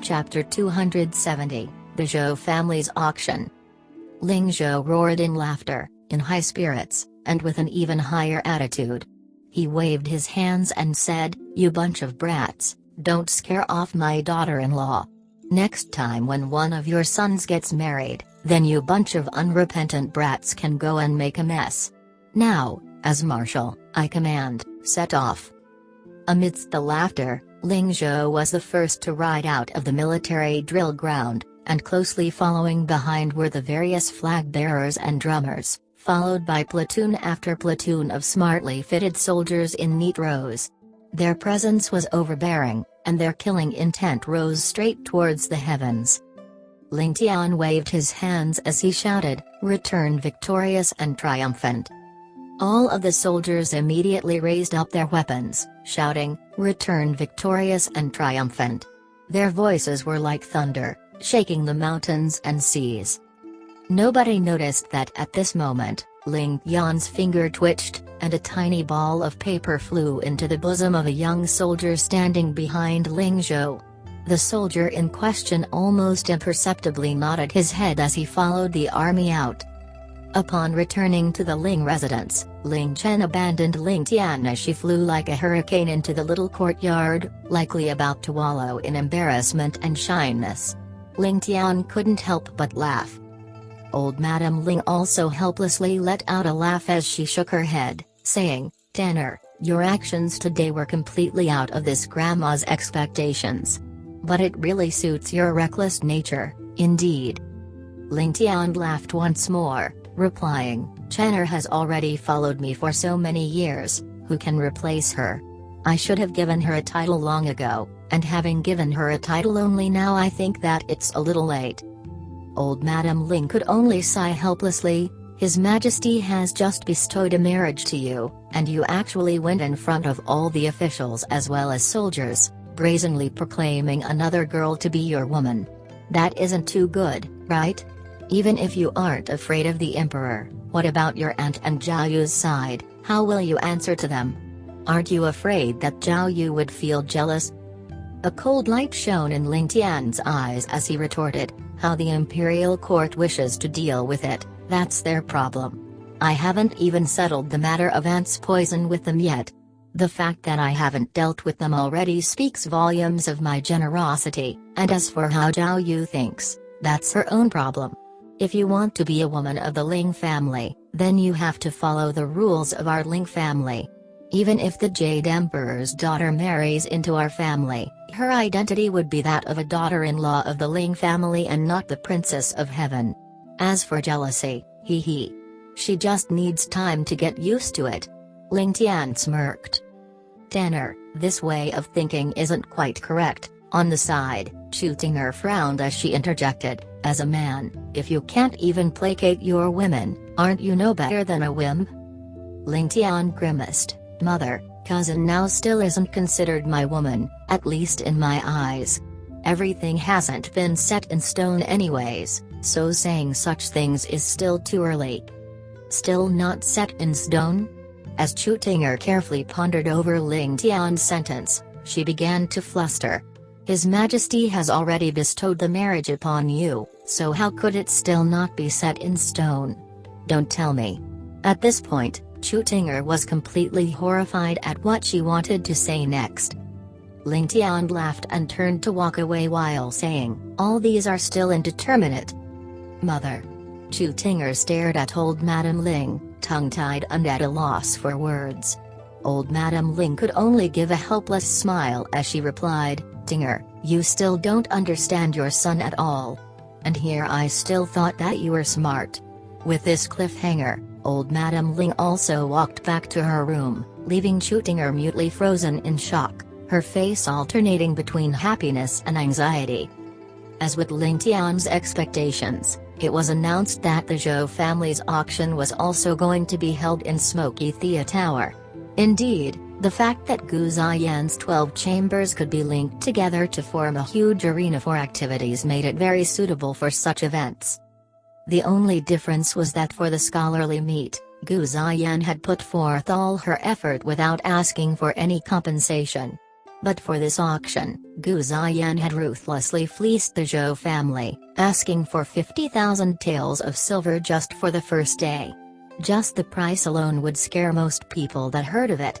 Chapter 270, The Zhou Family's Auction. Ling Zhou roared in laughter, in high spirits, and with an even higher attitude. He waved his hands and said, "You bunch of brats, don't scare off my daughter-in-law. Next time when one of your sons gets married, then you bunch of unrepentant brats can go and make a mess. Now, as marshal, I command, set off." Amidst the laughter, Ling Zhou was the first to ride out of the military drill ground, and closely following behind were the various flag bearers and drummers, followed by platoon after platoon of smartly fitted soldiers in neat rows. Their presence was overbearing, and their killing intent rose straight towards the heavens. Ling Tian waved his hands as he shouted, "Return victorious and triumphant." All of the soldiers immediately raised up their weapons, shouting, "Return victorious and triumphant." Their voices were like thunder, shaking the mountains and seas. Nobody noticed that at this moment, Ling Tian's finger twitched, and a tiny ball of paper flew into the bosom of a young soldier standing behind Ling Zhou. The soldier in question almost imperceptibly nodded his head as he followed the army out. Upon returning to the Ling residence, Ling Chen abandoned Ling Tian as she flew like a hurricane into the little courtyard, likely about to wallow in embarrassment and shyness. Ling Tian couldn't help but laugh. Old Madame Ling also helplessly let out a laugh as she shook her head, saying, "Tanner, your actions today were completely out of this grandma's expectations. But it really suits your reckless nature, indeed." Ling Tian laughed once more, replying, "Tanner has already followed me for so many years, who can replace her? I should have given her a title long ago, and having given her a title only now I think that it's a little late." Old Madame Ling could only sigh helplessly. "His Majesty has just bestowed a marriage to you, and you actually went in front of all the officials as well as soldiers, brazenly proclaiming another girl to be your woman. That isn't too good, right? Even if you aren't afraid of the Emperor, what about your aunt and Zhao Yu's side? How will you answer to them? Aren't you afraid that Zhao Yu would feel jealous?" A cold light shone in Ling Tian's eyes as he retorted, "How the imperial court wishes to deal with it, that's their problem. I haven't even settled the matter of aunt's poison with them yet. The fact that I haven't dealt with them already speaks volumes of my generosity, and as for how Zhao Yu thinks, that's her own problem. If you want to be a woman of the Ling family, then you have to follow the rules of our Ling family. Even if the Jade Emperor's daughter marries into our family, her identity would be that of a daughter-in-law of the Ling family and not the Princess of Heaven. As for jealousy, she just needs time to get used to it." Ling Tian smirked. "Tanner, this way of thinking isn't quite correct." On the side, Chu Tinger frowned as she interjected, "As a man, if you can't even placate your women, aren't you no better than a wimp?" Ling Tian grimaced, "Mother, cousin now still isn't considered my woman, at least in my eyes. Everything hasn't been set in stone anyways, so saying such things is still too early." "Still not set in stone?" As Chu Tinger carefully pondered over Ling Tian's sentence, she began to fluster. "His Majesty has already bestowed the marriage upon you, so how could it still not be set in stone? Don't tell me." At this point, Chu Tinger was completely horrified at what she wanted to say next. Ling Tian laughed and turned to walk away while saying, "All these are still indeterminate." "Mother." Chu Tinger stared at old Madame Ling, tongue-tied and at a loss for words. Old Madame Ling could only give a helpless smile as she replied, "Tinger, you still don't understand your son at all. And here I still thought that you were smart." With this cliffhanger, old Madame Ling also walked back to her room, leaving Chu Tinger mutely frozen in shock, her face alternating between happiness and anxiety. As with Ling Tian's expectations, it was announced that the Zhou family's auction was also going to be held in Smoky Thea Tower. Indeed, the fact that Gu Ziyan's 12 chambers could be linked together to form a huge arena for activities made it very suitable for such events. The only difference was that for the scholarly meet, Gu Ziyan had put forth all her effort without asking for any compensation. But for this auction, Gu Ziyan had ruthlessly fleeced the Zhou family, asking for 50,000 taels of silver just for the first day. Just the price alone would scare most people that heard of it.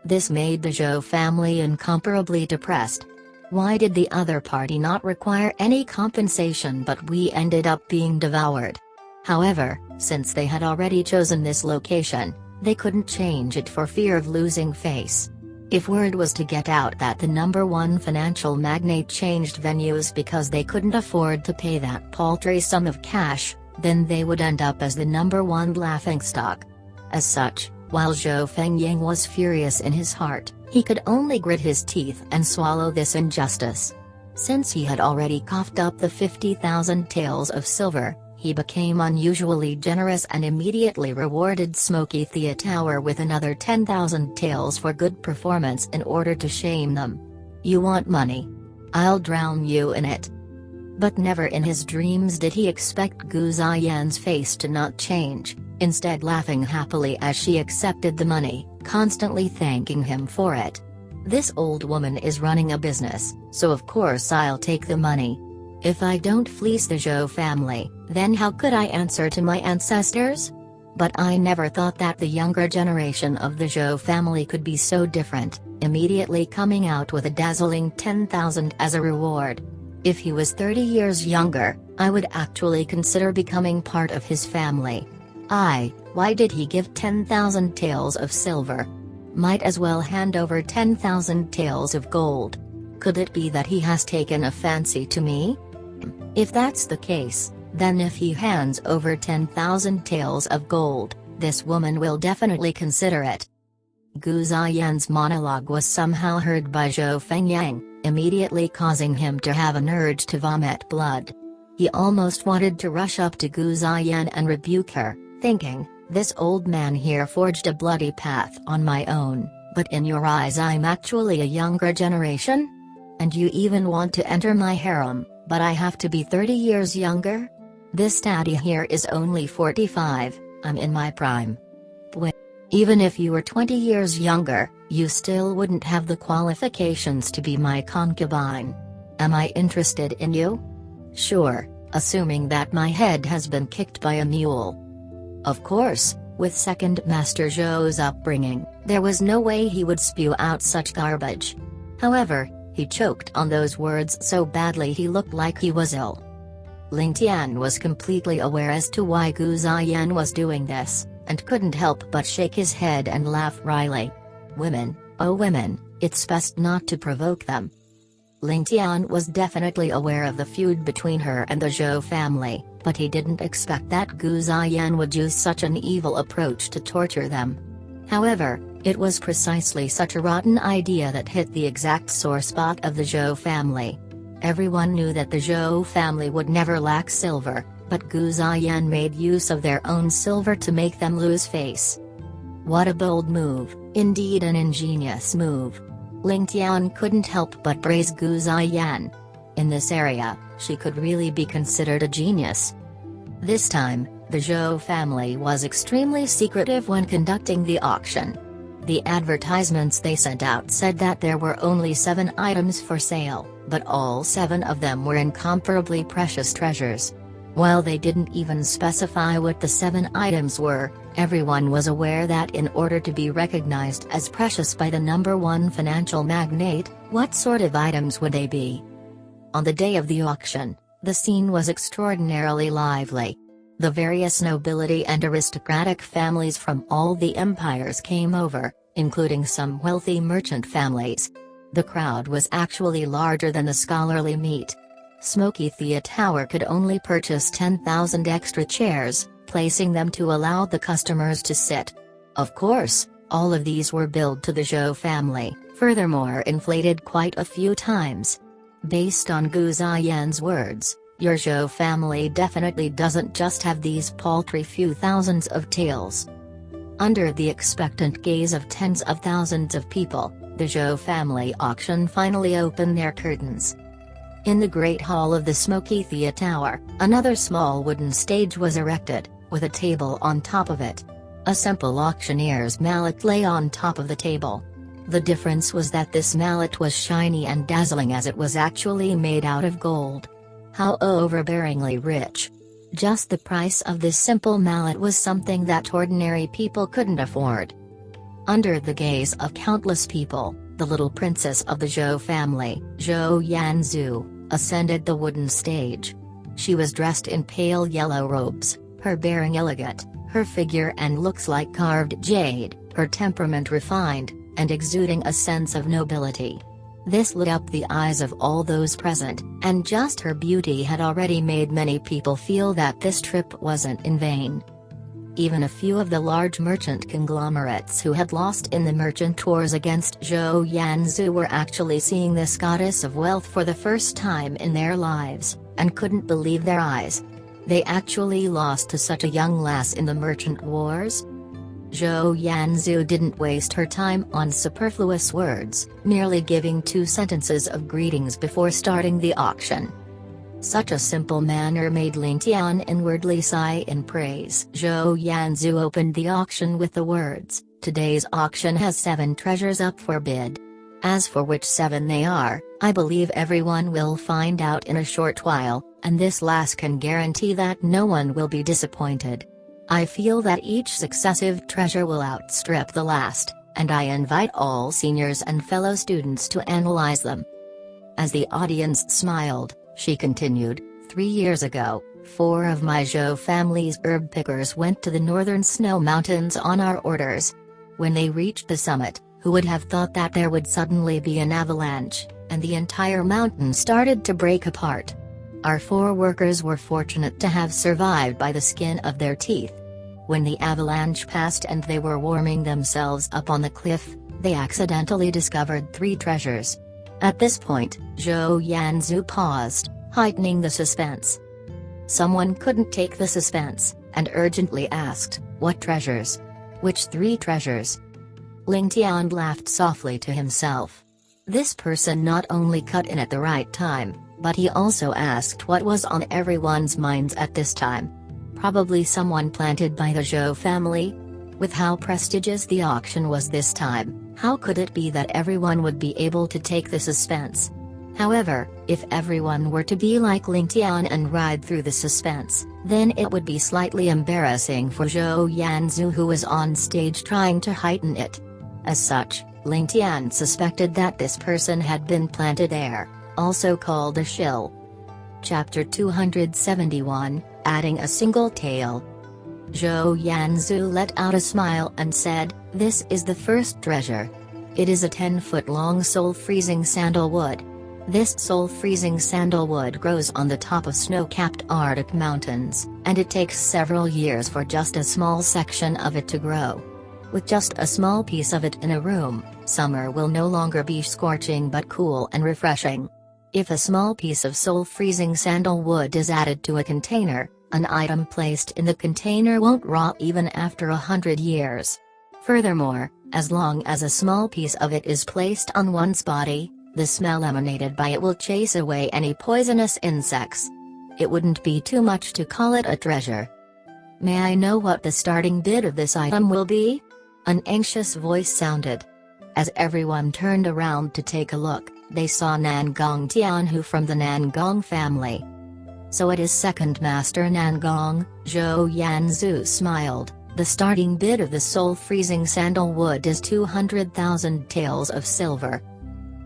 This made the Zhou family incomparably depressed. Why did the other party not require any compensation, but we ended up being devoured? However, since they had already chosen this location, they couldn't change it for fear of losing face. If word was to get out that the #1 financial magnate changed venues because they couldn't afford to pay that paltry sum of cash, then they would end up as the #1 laughingstock. As such, while Zhou Fengying was furious in his heart, he could only grit his teeth and swallow this injustice. Since he had already coughed up the 50,000 taels of silver, he became unusually generous and immediately rewarded Smoky Theatower with another 10,000 taels for good performance in order to shame them. "You want money? I'll drown you in it." But never in his dreams did he expect Gu Ziyan's face to not change, instead laughing happily as she accepted the money, constantly thanking him for it. "This old woman is running a business, so of course I'll take the money. If I don't fleece the Zhou family, then how could I answer to my ancestors?" But I never thought that the younger generation of the Zhou family could be so different, immediately coming out with a dazzling 10,000 as a reward. If he was 30 years younger, I would actually consider becoming part of his family. Why did he give 10,000 taels of silver? Might as well hand over 10,000 taels of gold. Could it be that he has taken a fancy to me? If that's the case, then if he hands over 10,000 taels of gold, this woman will definitely consider it. Gu Ziyan's monologue was somehow heard by Zhou Fengying, immediately causing him to have an urge to vomit blood. He almost wanted to rush up to Gu Ziyan and rebuke her, thinking, "This old man here forged a bloody path on my own, but in your eyes I'm actually a younger generation? And you even want to enter my harem, but I have to be 30 years younger? This daddy here is only 45, I'm in my prime. Even if you were 20 years younger, you still wouldn't have the qualifications to be my concubine. Am I interested in you? Sure, assuming that my head has been kicked by a mule." Of course, with Second Master Zhou's upbringing, there was no way he would spew out such garbage. However, he choked on those words so badly he looked like he was ill. Ling Tian was completely aware as to why Gu Ziyan was doing this, and couldn't help but shake his head and laugh wryly. Women, oh women, it's best not to provoke them. Ling Tian was definitely aware of the feud between her and the Zhou family, but he didn't expect that Gu Ziyan would use such an evil approach to torture them. However, it was precisely such a rotten idea that hit the exact sore spot of the Zhou family. Everyone knew that the Zhou family would never lack silver, but Gu Ziyan made use of their own silver to make them lose face. What a bold move, indeed an ingenious move. Ling Tian couldn't help but praise Gu Ziyan. In this area, she could really be considered a genius. This time, the Zhou family was extremely secretive when conducting the auction. The advertisements they sent out said that there were only 7 items for sale, but all 7 of them were incomparably precious treasures. While they didn't even specify what the 7 items were, everyone was aware that in order to be recognized as precious by the #1 financial magnate, what sort of items would they be? On the day of the auction, the scene was extraordinarily lively. The various nobility and aristocratic families from all the empires came over, including some wealthy merchant families. The crowd was actually larger than the scholarly meet. Smoky Theatower could only purchase 10,000 extra chairs, placing them to allow the customers to sit. Of course, all of these were billed to the Zhou family, furthermore inflated quite a few times. Based on Gu Ziyan's words, your Zhou family definitely doesn't just have these paltry few thousands of taels. Under the expectant gaze of tens of thousands of people, the Zhou family auction finally opened their curtains. In the Great Hall of the Smoky Theatower, another small wooden stage was erected, with a table on top of it. A simple auctioneer's mallet lay on top of the table. The difference was that this mallet was shiny and dazzling as it was actually made out of gold. How overbearingly rich. Just the price of this simple mallet was something that ordinary people couldn't afford. Under the gaze of countless people, the little princess of the Zhou family, Zhou Yanzu, ascended the wooden stage. She was dressed in pale yellow robes, her bearing elegant, her figure and looks like carved jade, her temperament refined, and exuding a sense of nobility. This lit up the eyes of all those present, and just her beauty had already made many people feel that this trip wasn't in vain. Even a few of the large merchant conglomerates who had lost in the merchant wars against Zhou Yanzu were actually seeing this goddess of wealth for the first time in their lives, and couldn't believe their eyes. They actually lost to such a young lass in the merchant wars? Zhou Yanzu didn't waste her time on superfluous words, merely giving 2 sentences of greetings before starting the auction. Such a simple manner made Ling Tian inwardly sigh in praise. Zhou Yanzu opened the auction with the words, "Today's auction has 7 treasures up for bid. As for which 7 they are, I believe everyone will find out in a short while, and this lass can guarantee that no one will be disappointed. I feel that each successive treasure will outstrip the last, and I invite all seniors and fellow students to analyze them." As the audience smiled, she continued, 3 years ago, 4 of my Zhou family's herb pickers went to the northern snow mountains on our orders. When they reached the summit, who would have thought that there would suddenly be an avalanche, and the entire mountain started to break apart. Our 4 workers were fortunate to have survived by the skin of their teeth. When the avalanche passed and they were warming themselves up on the cliff, they accidentally discovered 3 treasures. At this point, Zhou Yanzu paused, heightening the suspense. Someone couldn't take the suspense, and urgently asked, "What treasures? Which 3 treasures?" Ling Tian laughed softly to himself. This person not only cut in at the right time, but he also asked what was on everyone's minds at this time. Probably someone planted by the Zhou family? With how prestigious the auction was this time, how could it be that everyone would be able to take the suspense? However, if everyone were to be like Ling Tian and ride through the suspense, then it would be slightly embarrassing for Zhou Yanzu, who was on stage trying to heighten it. As such, Ling Tian suspected that this person had been planted there, also called a shill. Chapter 271, Adding a Single Tale. Zhou Yanzu let out a smile and said, "This is the first treasure. It is a 10-foot-long soul-freezing sandalwood. This soul-freezing sandalwood grows on the top of snow-capped Arctic mountains, and it takes several years for just a small section of it to grow. With just a small piece of it in a room, summer will no longer be scorching but cool and refreshing. If a small piece of soul-freezing sandalwood is added to a container, an item placed in the container won't rot even after 100 years. Furthermore, as long as a small piece of it is placed on one's body, the smell emanated by it will chase away any poisonous insects. It wouldn't be too much to call it a treasure." "May I know what the starting bid of this item will be?" An anxious voice sounded. As everyone turned around to take a look, they saw Nangong Tian, who from the Nangong family. "So it is second Master Nangong," Zhou Yanzu smiled. "The starting bid of the soul-freezing sandalwood is 200,000 taels of silver."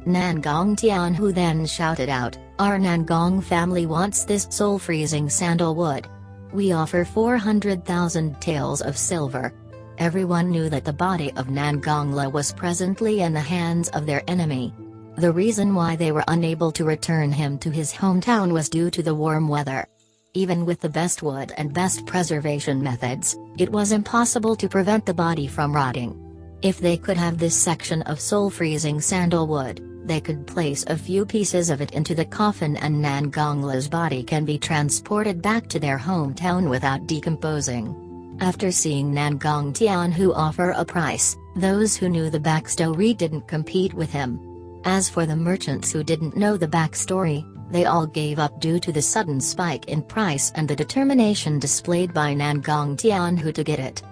Nangong Tian, who then shouted out, "Our Nangong family wants this soul-freezing sandalwood. We offer 400,000 taels of silver." Everyone knew that the body of Nangongla was presently in the hands of their enemy. The reason why they were unable to return him to his hometown was due to the warm weather. Even with the best wood and best preservation methods, it was impossible to prevent the body from rotting. If they could have this section of soul-freezing sandalwood, they could place a few pieces of it into the coffin and Nangongla's body can be transported back to their hometown without decomposing. After seeing Nangong Tian who offer a price, those who knew the backstory didn't compete with him. As for the merchants who didn't know the backstory, they all gave up due to the sudden spike in price and the determination displayed by Nangong Tian who to get it.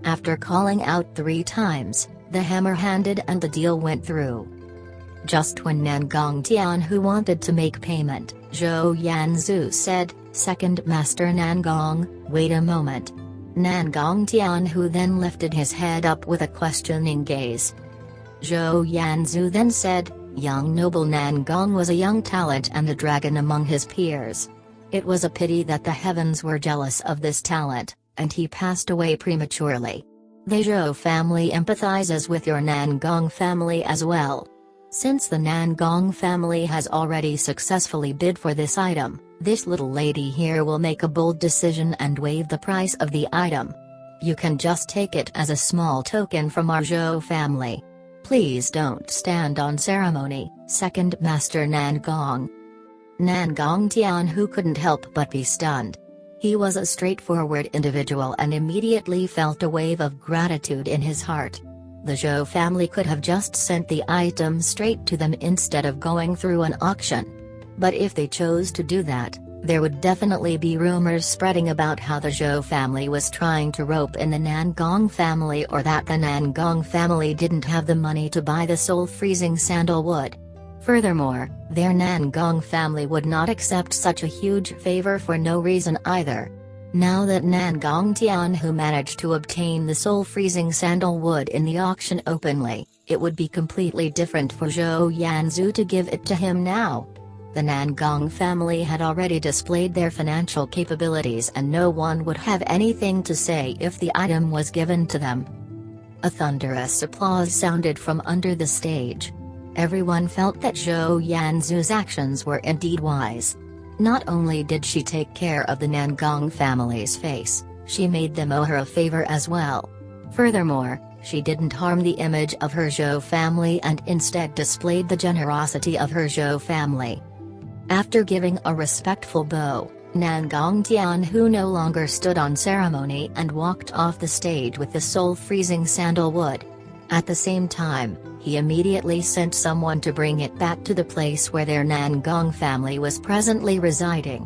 After calling out 3 times, The hammer handed and the deal went through. Just when Ling Tian, who wanted to make payment, Zhou Yanzu said, "Second Master Nangong, wait a moment." Ling Tian, who then lifted his head up with a questioning gaze. Zhou Yanzu then said, "Young noble Nangong was a young talent and a dragon among his peers. It was a pity that the heavens were jealous of this talent, and he passed away prematurely. The Zhou family empathizes with your Nangong family as well. Since the Nangong family has already successfully bid for this item, this little lady here will make a bold decision and waive the price of the item. You can just take it as a small token from our Zhou family. Please don't stand on ceremony, Second Master Nangong." Ling Tian, who couldn't help but be stunned. He was a straightforward individual and immediately felt a wave of gratitude in his heart. The Zhou family could have just sent the item straight to them instead of going through an auction. But if they chose to do that, there would definitely be rumors spreading about how the Zhou family was trying to rope in the Nangong family, or that the Nangong family didn't have the money to buy the soul-freezing sandalwood. Furthermore, their Nangong family would not accept such a huge favor for no reason either. Now that Ling Tian, who managed to obtain the soul-freezing sandalwood in the auction openly, it would be completely different for Zhou Yanzu to give it to him now. The Nangong family had already displayed their financial capabilities, and no one would have anything to say if the item was given to them. A thunderous applause sounded from under the stage. Everyone felt that Zhou Yanzu's actions were indeed wise. Not only did she take care of the Nangong family's face, she made them owe her a favor as well. Furthermore, she didn't harm the image of her Zhou family and instead displayed the generosity of her Zhou family. After giving a respectful bow, Ling Tian, who no longer stood on ceremony, and walked off the stage with the soul-freezing sandalwood. At the same time, he immediately sent someone to bring it back to the place where their Nangong family was presently residing.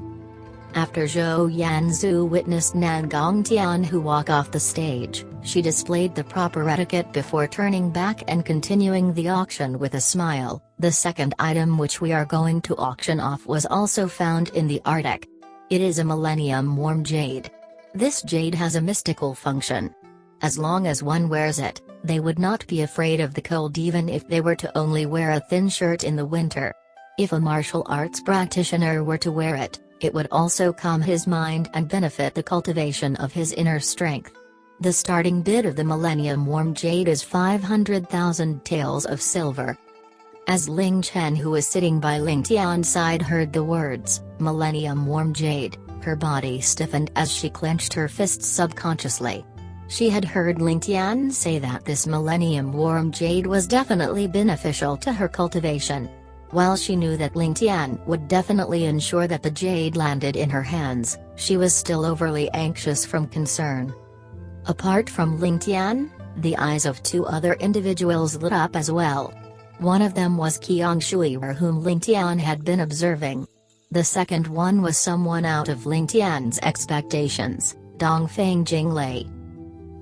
After Zhou Yanzu witnessed Ling Tian who walk off the stage, she displayed the proper etiquette before turning back and continuing the auction with a smile. The second item which we are going to auction off was also found in the Arctic. It is a Millennium Warm Jade. This jade has a mystical function. As long as one wears it, they would not be afraid of the cold even if they were to only wear a thin shirt in the winter. If a martial arts practitioner were to wear it, it would also calm his mind and benefit the cultivation of his inner strength. The starting bid of the Millennium Warm Jade is 500,000 taels of silver. As Ling Chen, who was sitting by Ling Tian's side, heard the words, Millennium Warm Jade, her body stiffened as she clenched her fists subconsciously. She had heard Ling Tian say that this Millennium Warm Jade was definitely beneficial to her cultivation. While she knew that Ling Tian would definitely ensure that the jade landed in her hands, she was still overly anxious from concern. Apart from Ling Tian, the eyes of two other individuals lit up as well. One of them was Qiang Shui, whom Ling Tian had been observing. The second one was someone out of Ling Tian's expectations, Dongfeng Jinglei.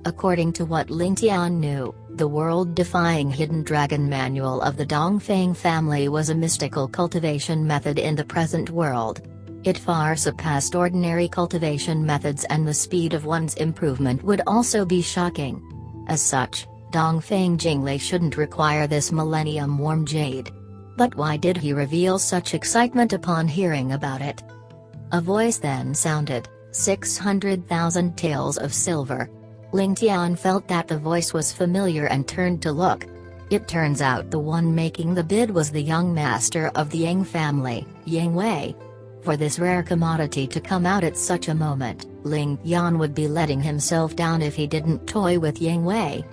According to what Ling Tian knew, the world-defying hidden dragon manual of the Dongfeng family was a mystical cultivation method in the present world. It far surpassed ordinary cultivation methods, and the speed of one's improvement would also be shocking. As such, Dongfeng Jinglei shouldn't require this Millennium Warm Jade. But why did he reveal such excitement upon hearing about it? A voice then sounded, 600,000 taels of silver. Ling Tian felt that the voice was familiar and turned to look. It turns out the one making the bid was the young master of the Yang family, Yang Wei. For this rare commodity to come out at such a moment, Ling Tian would be letting himself down if he didn't toy with Yang Wei.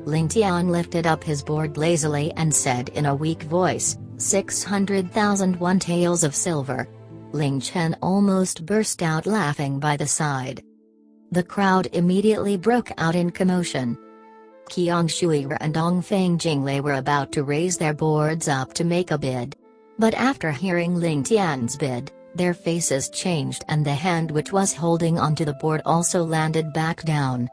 Ling Tian lifted up his board lazily and said in a weak voice, 600,001 taels of silver. Ling Chen almost burst out laughing by the side. The crowd immediately broke out in commotion. Qiang Shui and Dongfeng Jinglei were about to raise their boards up to make a bid. But after hearing Ling Tian's bid, their faces changed and the hand which was holding onto the board also landed back down.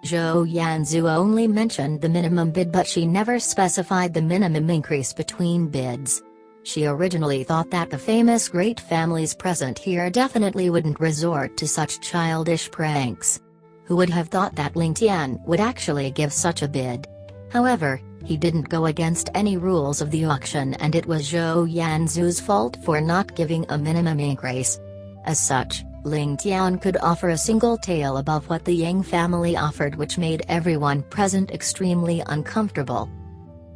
Zhou Yanzu only mentioned the minimum bid, but she never specified the minimum increase between bids. She originally thought that the famous great families present here definitely wouldn't resort to such childish pranks. Who would have thought that Ling Tian would actually give such a bid? However, he didn't go against any rules of the auction, and it was Zhou Yanzu's fault for not giving a minimum increase. As such, Ling Tian could offer a single tael above what the Yang family offered, which made everyone present extremely uncomfortable.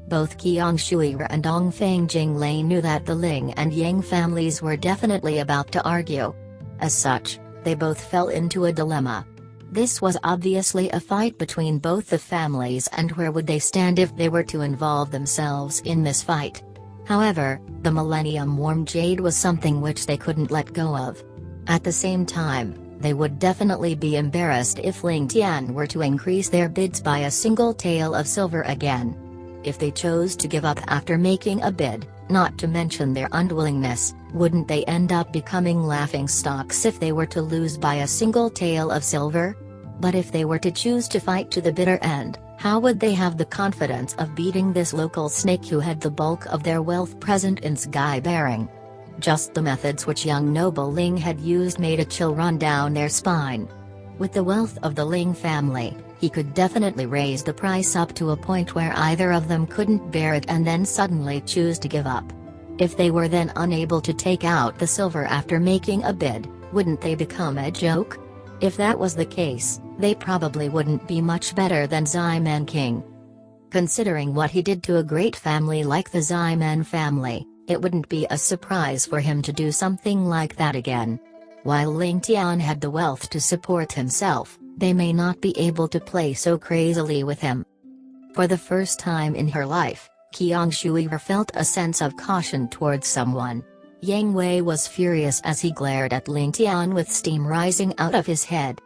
Both Qiang Shui'er and Dongfeng Jinglei knew that the Ling and Yang families were definitely about to argue. As such, they both fell into a dilemma. This was obviously a fight between both the families, and where would they stand if they were to involve themselves in this fight? However, the Millennium Worm Jade was something which they couldn't let go of. At the same time, they would definitely be embarrassed if Ling Tian were to increase their bids by a single tael of silver again. If they chose to give up after making a bid, not to mention their unwillingness, wouldn't they end up becoming laughingstocks if they were to lose by a single tael of silver? But if they were to choose to fight to the bitter end, how would they have the confidence of beating this local snake who had the bulk of their wealth present in Sky Bearing? Just the methods which young noble Ling had used made a chill run down their spine. With the wealth of the Ling family, he could definitely raise the price up to a point where either of them couldn't bear it and then suddenly choose to give up. If they were then unable to take out the silver after making a bid, wouldn't they become a joke? If that was the case, they probably wouldn't be much better than Ximen King. Considering what he did to a great family like the Ximen family, it wouldn't be a surprise for him to do something like that again. While Ling Tian had the wealth to support himself, they may not be able to play so crazily with him. For the first time in her life, Qiang Shui'er felt a sense of caution towards someone. Yang Wei was furious as he glared at Ling Tian with steam rising out of his head.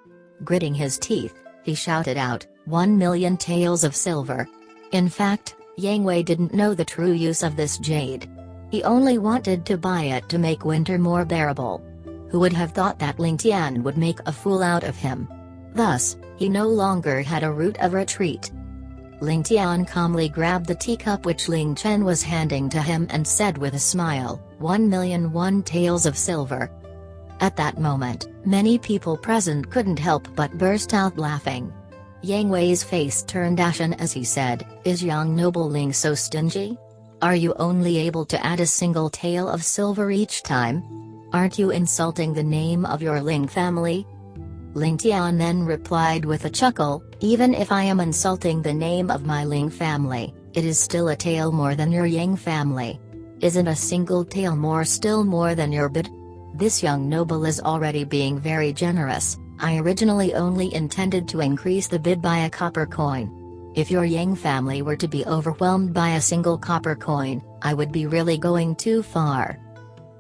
Gritting his teeth, he shouted out, 1 million taels of silver. In fact, Yang Wei didn't know the true use of this jade. He only wanted to buy it to make winter more bearable. Who would have thought that Ling Tian would make a fool out of him? Thus, he no longer had a route of retreat. Ling Tian calmly grabbed the teacup which Ling Chen was handing to him and said with a smile, 1,000,001 taels of silver. At that moment, many people present couldn't help but burst out laughing. Yang Wei's face turned ashen as he said, "Is young noble Ling so stingy? Are you only able to add a single tael of silver each time? Aren't you insulting the name of your Ling family?" Ling Tian then replied with a chuckle, "Even if I am insulting the name of my Ling family, it is still a tael more than your Yang family. Isn't a single tael more still more than your bid? This young noble is already being very generous. I originally only intended to increase the bid by a copper coin. If your Yang family were to be overwhelmed by a single copper coin, I would be really going too far."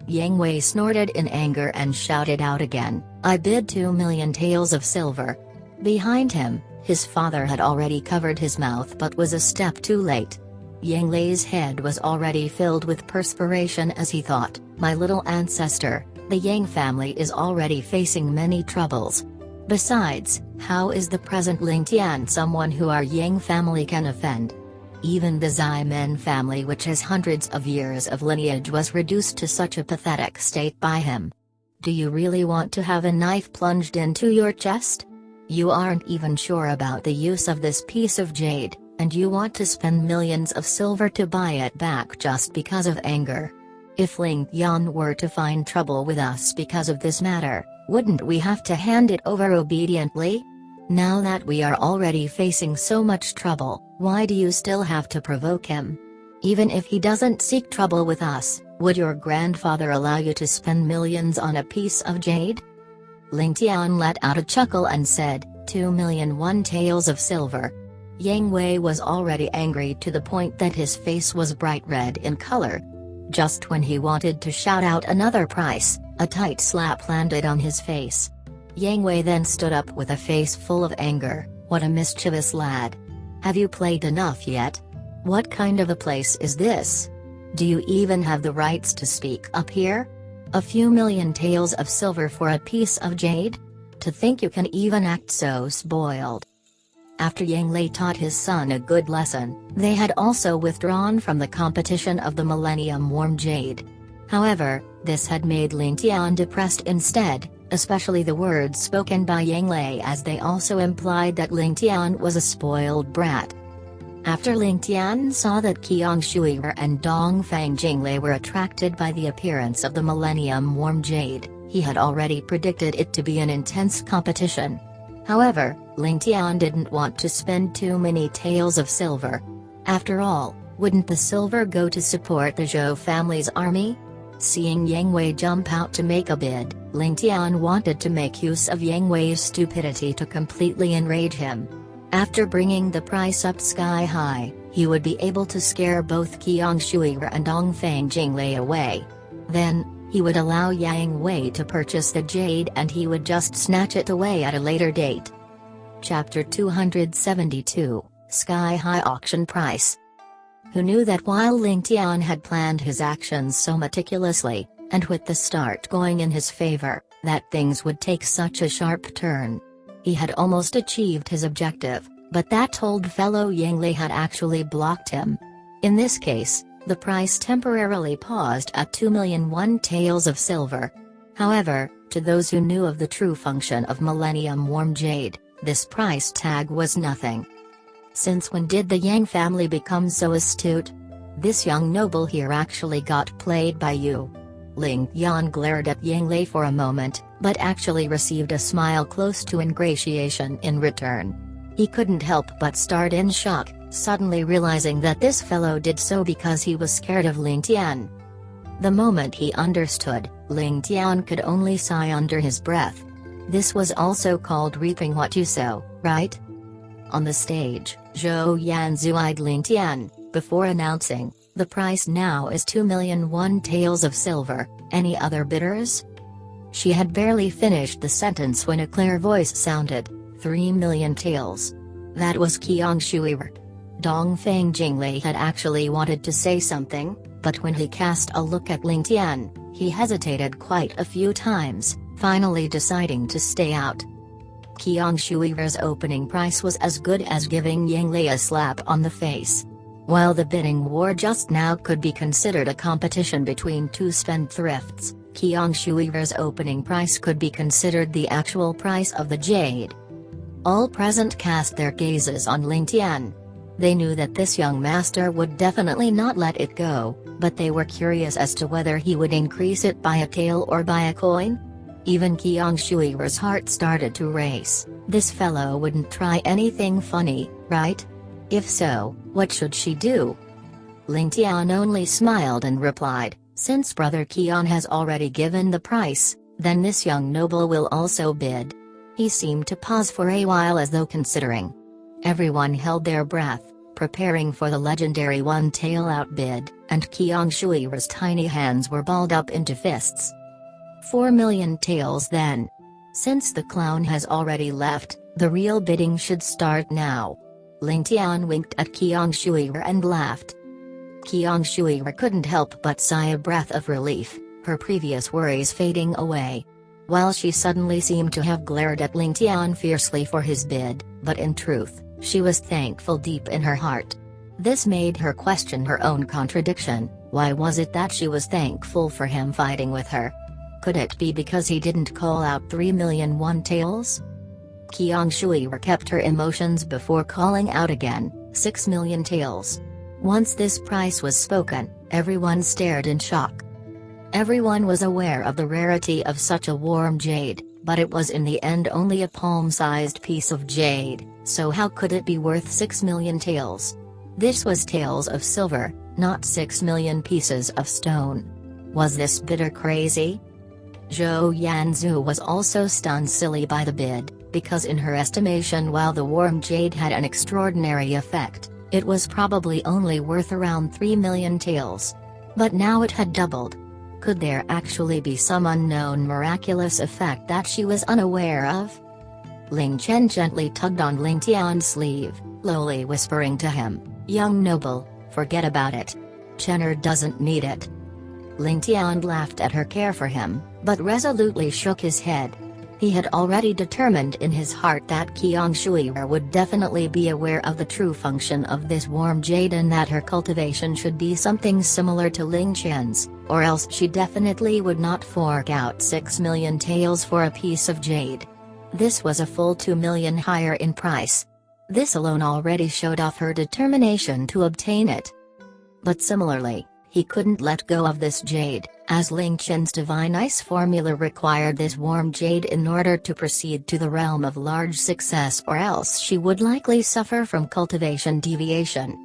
Yang Wei snorted in anger and shouted out again, "I bid 2 million taels of silver." Behind him, his father had already covered his mouth but was a step too late. Yang Lei's head was already filled with perspiration as he thought, "My little ancestor, the Yang family is already facing many troubles. Besides, how is the present Ling Tian someone who our Yang family can offend? Even the Ximen family, which has hundreds of years of lineage, was reduced to such a pathetic state by him. Do you really want to have a knife plunged into your chest? You aren't even sure about the use of this piece of jade, and you want to spend millions of silver to buy it back just because of anger. If Ling Tian were to find trouble with us because of this matter, wouldn't we have to hand it over obediently? Now that we are already facing so much trouble, why do you still have to provoke him? Even if he doesn't seek trouble with us, would your grandfather allow you to spend millions on a piece of jade?" Ling Tian let out a chuckle and said, 2,000,001 taels of silver. Yang Wei was already angry to the point that his face was bright red in color. Just when he wanted to shout out another price, a tight slap landed on his face. Yang Wei then stood up with a face full of anger. "What a mischievous lad. Have you played enough yet? What kind of a place is this? Do you even have the rights to speak up here? A few million taels of silver for a piece of jade? To think you can even act so spoiled." After Yang Lei taught his son a good lesson, they had also withdrawn from the competition of the Millennium Warm Jade. However, this had made Ling Tian depressed instead, especially the words spoken by Yang Lei, as they also implied that Ling Tian was a spoiled brat. After Ling Tian saw that Qiang Shui'er and Dongfang Jinglei were attracted by the appearance of the Millennium Warm Jade, he had already predicted it to be an intense competition. However, Ling Tian didn't want to spend too many taels of silver. After all, wouldn't the silver go to support the Zhou family's army? Seeing Yang Wei jump out to make a bid, Ling Tian wanted to make use of Yang Wei's stupidity to completely enrage him. After bringing the price up sky high, he would be able to scare both Qiang Shui'er and Dongfang Jinglei away. Then, he would allow Yang Wei to purchase the jade and he would just snatch it away at a later date. Chapter 272, Sky High Auction Price. Who knew that while Ling Tian had planned his actions so meticulously, and with the start going in his favor, that things would take such a sharp turn. He had almost achieved his objective, but that old fellow Yang Lei had actually blocked him. In this case, the price temporarily paused at 2,000,001 taels of silver. However, to those who knew of the true function of Millennium Warm Jade, this price tag was nothing. Since when did the Yang family become so astute? This young noble here actually got played by you. Ling Tian glared at Yang Lei for a moment, but actually received a smile close to ingratiation in return. He couldn't help but start in shock, suddenly realizing that this fellow did so because he was scared of Ling Tian. The moment he understood, Ling Tian could only sigh under his breath. This was also called reaping what you sow, right? On the stage, Zhou Yanzu eyed Ling Tian, before announcing, "The price now is 2,000,001 taels of silver, any other bidders?" She had barely finished the sentence when a clear voice sounded, 3,000,000 taels. That was Qiang Shui'er. Dongfang Jinglei had actually wanted to say something, but when he cast a look at Ling Tian, he hesitated quite a few times, finally deciding to stay out. Qiang Shui'er's opening price was as good as giving Yang Lei a slap on the face. While the bidding war just now could be considered a competition between two spendthrifts, Qiang Shui'er's opening price could be considered the actual price of the jade. All present cast their gazes on Ling Tian. They knew that this young master would definitely not let it go, but they were curious as to whether he would increase it by a tael or by a coin. Even Qiang Shui'er's heart started to race. This fellow wouldn't try anything funny, right? If so, what should she do? Ling Tian only smiled and replied, "Since Brother Qian has already given the price, then this young noble will also bid." He seemed to pause for a while as though considering. Everyone held their breath, preparing for the legendary one-tael outbid, and Qiang Shui'er's tiny hands were balled up into fists. 4,000,000 taels then. Since the clown has already left, the real bidding should start now. Ling Tian winked at Qiang Shui'er and laughed. Qiang Shui'er couldn't help but sigh a breath of relief, her previous worries fading away. While she suddenly seemed to have glared at Ling Tian fiercely for his bid, but in truth, she was thankful deep in her heart. This made her question her own contradiction. Why was it that she was thankful for him fighting with her? Could it be because he didn't call out 3,000,001 taels? Qiang Shui'er kept her emotions before calling out again, 6,000,000 taels. Once this price was spoken, everyone stared in shock. Everyone was aware of the rarity of such a warm jade, but it was in the end only a palm-sized piece of jade, so how could it be worth 6,000,000 taels? This was taels of silver, not 6,000,000 pieces of stone. Was this bidder crazy? Zhou Yanzu was also stunned silly by the bid, because in her estimation while the warm jade had an extraordinary effect, it was probably only worth around 3,000,000 taels. But now it had doubled. Could there actually be some unknown miraculous effect that she was unaware of? Ling Chen gently tugged on Ling Tian's sleeve, lowly whispering to him, "Young noble, forget about it. Chen'er doesn't need it." Ling Tian laughed at her care for him, but resolutely shook his head. He had already determined in his heart that Qiang Shui would definitely be aware of the true function of this warm jade and that her cultivation should be something similar to Ling Tian's, or else she definitely would not fork out 6 million taels for a piece of jade. This was a full 2 million higher in price. This alone already showed off her determination to obtain it. But similarly, he couldn't let go of this jade, as Ling Tian's divine ice formula required this warm jade in order to proceed to the realm of large success, or else she would likely suffer from cultivation deviation.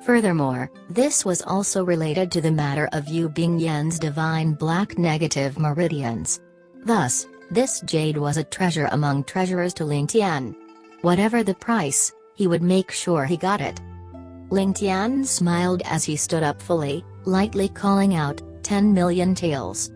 Furthermore, this was also related to the matter of Yu Bingyan's divine black negative meridians. Thus, this jade was a treasure among treasures to Ling Tian. Whatever the price, he would make sure he got it. Ling Tian smiled as he stood up fully, lightly calling out, 10 million taels.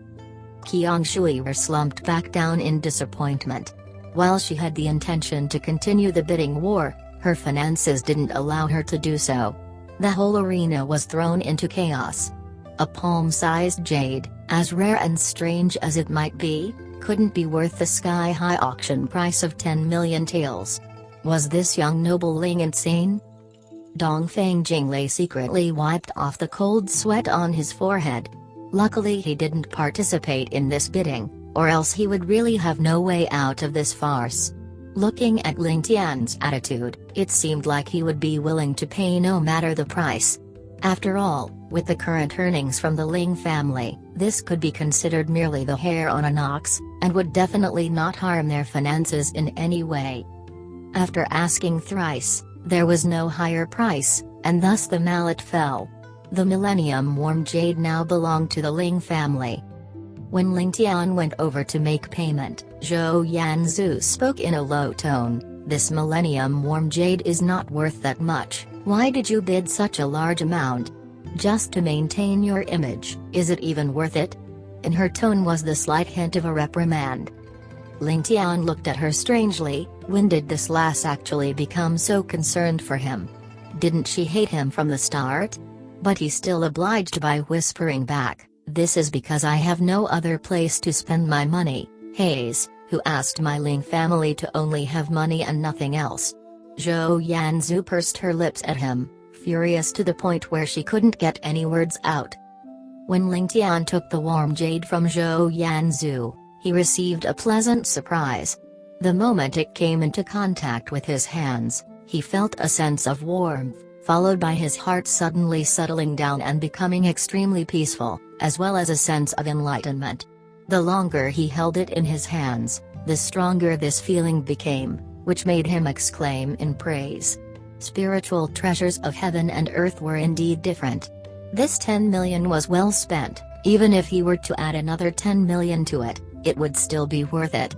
Qiang Shui slumped back down in disappointment. While she had the intention to continue the bidding war, her finances didn't allow her to do so. The whole arena was thrown into chaos. A palm-sized jade, as rare and strange as it might be, couldn't be worth the sky-high auction price of 10 million taels. Was this young noble Ling insane? Dongfeng Jinglei secretly wiped off the cold sweat on his forehead. Luckily he didn't participate in this bidding, or else he would really have no way out of this farce. Looking at Ling Tian's attitude, it seemed like he would be willing to pay no matter the price. After all, with the current earnings from the Ling family, this could be considered merely the hair on an ox, and would definitely not harm their finances in any way. After asking thrice, there was no higher price, and thus the mallet fell. The Millennium Warm Jade now belonged to the Ling family. When Ling Tian went over to make payment, Zhou Yanzu spoke in a low tone, "This Millennium Warm Jade is not worth that much. Why did you bid such a large amount? Just to maintain your image, is it even worth it?" In her tone was the slight hint of a reprimand. Ling Tian looked at her strangely. When did this lass actually become so concerned for him? Didn't she hate him from the start? But he still obliged by whispering back, "This is because I have no other place to spend my money, Hayes, who asked my Ling family to only have money and nothing else." Zhou Yanzu pursed her lips at him, furious to the point where she couldn't get any words out. When Ling Tian took the warm jade from Zhou Yanzu, he received a pleasant surprise. The moment it came into contact with his hands, he felt a sense of warmth, followed by his heart suddenly settling down and becoming extremely peaceful, as well as a sense of enlightenment. The longer he held it in his hands, the stronger this feeling became, which made him exclaim in praise. Spiritual treasures of heaven and earth were indeed different. This 10 million was well spent. Even if he were to add another 10 million to it, it would still be worth it.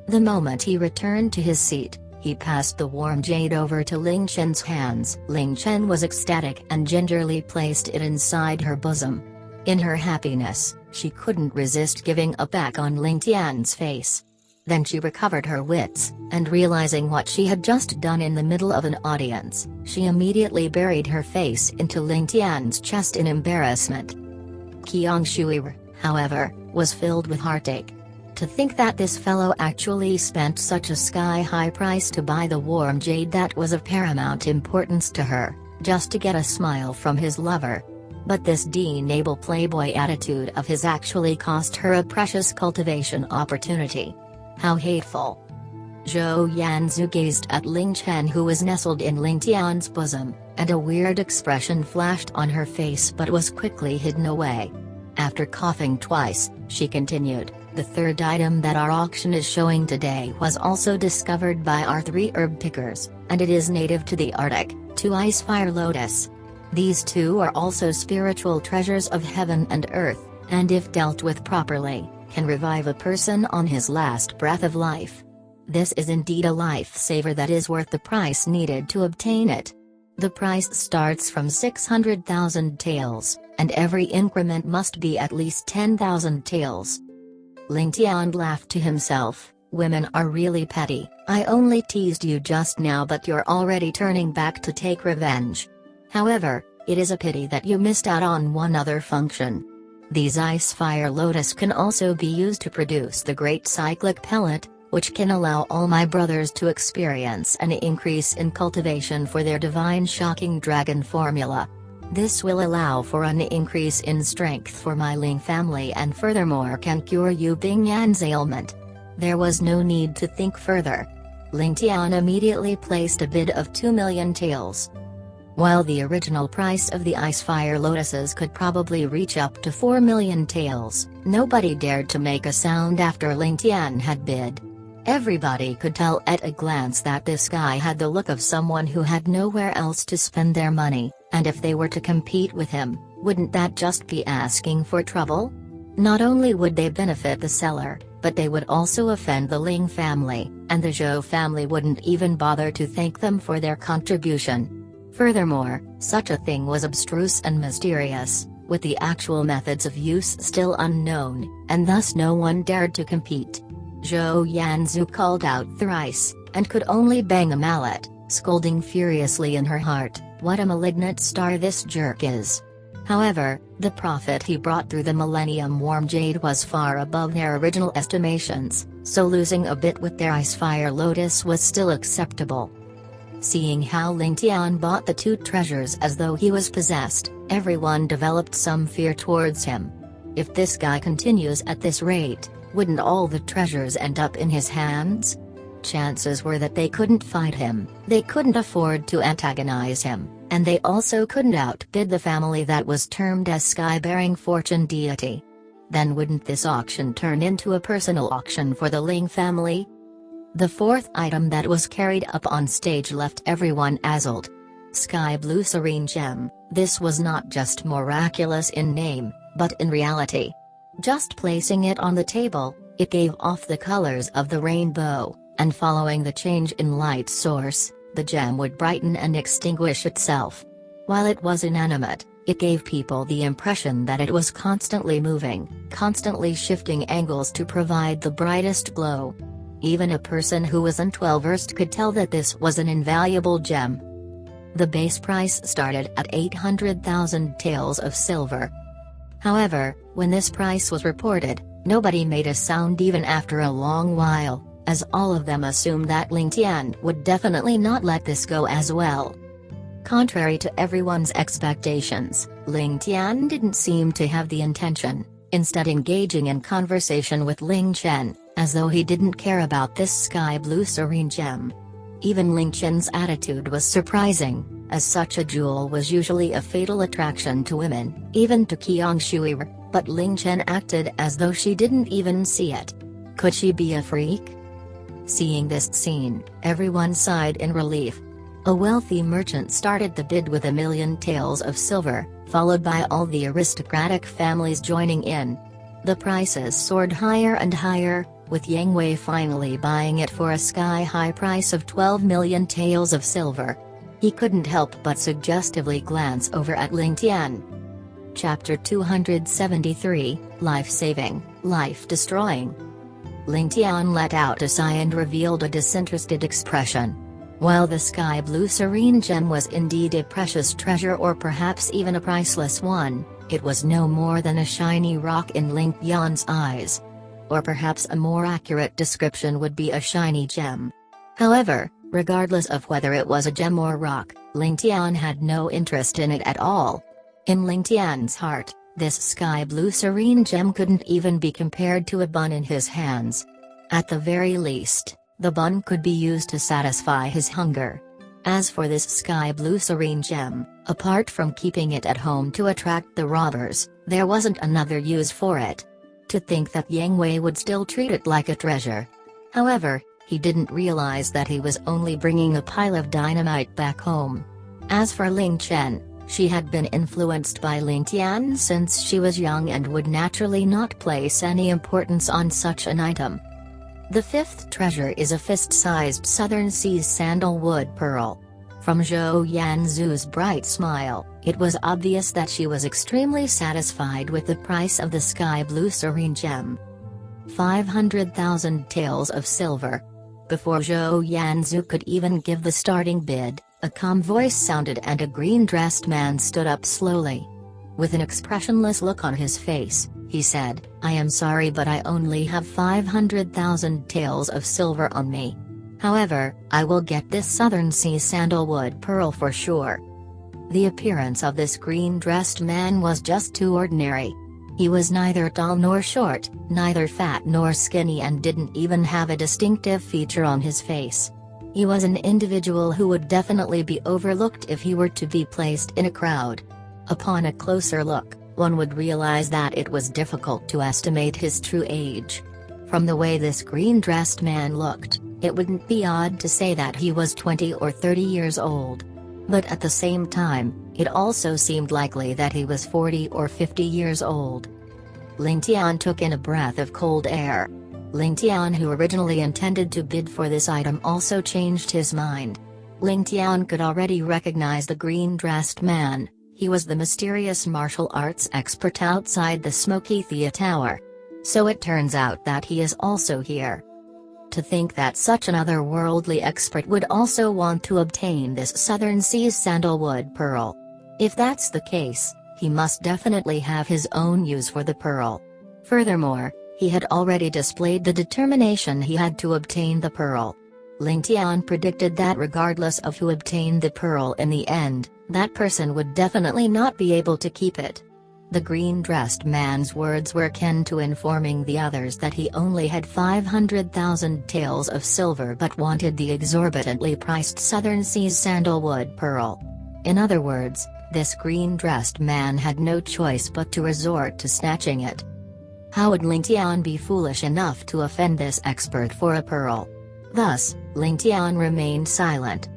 The moment he returned to his seat, he passed the warm jade over to Ling Tian's hands. Ling Tian was ecstatic and gingerly placed it inside her bosom. In her happiness, she couldn't resist giving a peck on Ling Tian's face. Then she recovered her wits, and realizing what she had just done in the middle of an audience, she immediately buried her face into Ling Tian's chest in embarrassment. Qiang Shui, however, was filled with heartache. To think that this fellow actually spent such a sky-high price to buy the warm jade that was of paramount importance to her, just to get a smile from his lover. But this D-Nable playboy attitude of his actually cost her a precious cultivation opportunity. How hateful. Zhou Yanzu gazed at Ling Tian, who was nestled in Ling Tian's bosom, and a weird expression flashed on her face but was quickly hidden away. After coughing twice, she continued, "The third item that our auction is showing today was also discovered by our 3 herb pickers, and it is native to the Arctic, to Ice Fire Lotus. These 2 are also spiritual treasures of heaven and earth, and if dealt with properly, can revive a person on his last breath of life. This is indeed a lifesaver that is worth the price needed to obtain it. The price starts from 600,000 taels, and every increment must be at least 10,000 taels." Ling Tian laughed to himself, "Women are really petty. I only teased you just now, but you're already turning back to take revenge. However, it is a pity that you missed out on one other function. These ice fire lotus can also be used to produce the great cyclic pellet, which can allow all my brothers to experience an increase in cultivation for their divine shocking dragon formula. This will allow for an increase in strength for my Ling family and furthermore can cure Yu Bingyan's ailment." There was no need to think further. Ling Tian immediately placed a bid of 2 million taels. While the original price of the ice fire lotuses could probably reach up to 4 million taels, nobody dared to make a sound after Ling Tian had bid. Everybody could tell at a glance that this guy had the look of someone who had nowhere else to spend their money, and if they were to compete with him, wouldn't that just be asking for trouble? Not only would they benefit the seller, but they would also offend the Ling family, and the Zhou family wouldn't even bother to thank them for their contribution. Furthermore, such a thing was abstruse and mysterious, with the actual methods of use still unknown, and thus no one dared to compete. Zhou Yanzu called out thrice, and could only bang a mallet, scolding furiously in her heart, "What a malignant star this jerk is." However, the profit he brought through the Millennium Warm Jade was far above their original estimations, so losing a bit with their Ice Fire Lotus was still acceptable. Seeing how Ling Tian bought the two treasures as though he was possessed, everyone developed some fear towards him. If this guy continues at this rate, wouldn't all the treasures end up in his hands? Chances were that they couldn't fight him, they couldn't afford to antagonize him, and they also couldn't outbid the family that was termed as Sky-bearing Fortune Deity. Then wouldn't this auction turn into a personal auction for the Ling family? The fourth item that was carried up on stage left everyone dazzled. Sky Blue Serene Gem. This was not just miraculous in name, but in reality. Just placing it on the table, it gave off the colors of the rainbow, and following the change in light source, the gem would brighten and extinguish itself. While it was inanimate, it gave people the impression that it was constantly moving, constantly shifting angles to provide the brightest glow. Even a person who wasn't well versed could tell that this was an invaluable gem. The base price started at 800,000 taels of silver. However, when this price was reported, nobody made a sound even after a long while, as all of them assumed that Ling Tian would definitely not let this go as well. Contrary to everyone's expectations, Ling Tian didn't seem to have the intention, instead engaging in conversation with Ling Chen, as though he didn't care about this sky blue serene gem. Even Ling Chen's attitude was surprising, as such a jewel was usually a fatal attraction to women, even to Qiang Shui, but Ling Chen acted as though she didn't even see it. Could she be a freak? Seeing this scene, everyone sighed in relief. A wealthy merchant started the bid with 1 million taels of silver, followed by all the aristocratic families joining in. The prices soared higher and higher, with Yang Wei finally buying it for a sky-high price of 12 million taels of silver. He couldn't help but suggestively glance over at Ling Tian. Chapter 273, Life-Saving, Life-Destroying. Ling Tian let out a sigh and revealed a disinterested expression. While the sky blue serene gem was indeed a precious treasure or perhaps even a priceless one, it was no more than a shiny rock in Ling Tian's eyes. Or perhaps a more accurate description would be a shiny gem. However, regardless of whether it was a gem or rock, Ling Tian had no interest in it at all. In Ling Tian's heart, this sky blue serene gem couldn't even be compared to a bun in his hands. At the very least, the bun could be used to satisfy his hunger. As for this sky blue serene gem, apart from keeping it at home to attract the robbers, there wasn't another use for it. To think that Yang Wei would still treat it like a treasure. However, he didn't realize that he was only bringing a pile of dynamite back home. As for Ling Chen, she had been influenced by Ling Tian since she was young and would naturally not place any importance on such an item. The fifth treasure is a fist-sized Southern Seas sandalwood pearl. From Zhou Yanzu's bright smile, it was obvious that she was extremely satisfied with the price of the sky blue serene gem. 500,000 taels of silver. Before Zhou Yanzu could even give the starting bid, a calm voice sounded and a green-dressed man stood up slowly. With an expressionless look on his face, he said, "I am sorry, but I only have 500,000 taels of silver on me. However, I will get this Southern Sea sandalwood pearl for sure." The appearance of this green-dressed man was just too ordinary. He was neither tall nor short, neither fat nor skinny, and didn't even have a distinctive feature on his face. He was an individual who would definitely be overlooked if he were to be placed in a crowd. Upon a closer look, one would realize that it was difficult to estimate his true age. From the way this green-dressed man looked, it wouldn't be odd to say that he was 20 or 30 years old. But at the same time, it also seemed likely that he was 40 or 50 years old. Ling Tian took in a breath of cold air. Ling Tian, who originally intended to bid for this item, also changed his mind. Ling Tian could already recognize the green-dressed man. He was the mysterious martial arts expert outside the smoky Thea Tower. So it turns out that he is also here. To think that such an otherworldly expert would also want to obtain this Southern Seas sandalwood pearl. If that's the case, he must definitely have his own use for the pearl. Furthermore, he had already displayed the determination he had to obtain the pearl. Ling Tian predicted that regardless of who obtained the pearl in the end, that person would definitely not be able to keep it. The green-dressed man's words were akin to informing the others that he only had 500,000 taels of silver but wanted the exorbitantly priced Southern Seas sandalwood pearl. In other words, this green-dressed man had no choice but to resort to snatching it. How would Ling Tian be foolish enough to offend this expert for a pearl? Thus, Ling Tian remained silent.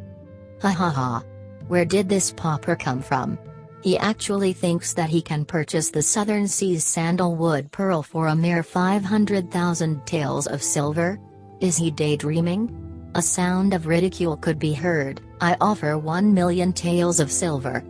Ha ha ha. Where did this pauper come from? He actually thinks that he can purchase the Southern Seas sandalwood pearl for a mere 500,000 taels of silver? Is he daydreaming? A sound of ridicule could be heard. "I offer 1,000,000 taels of silver."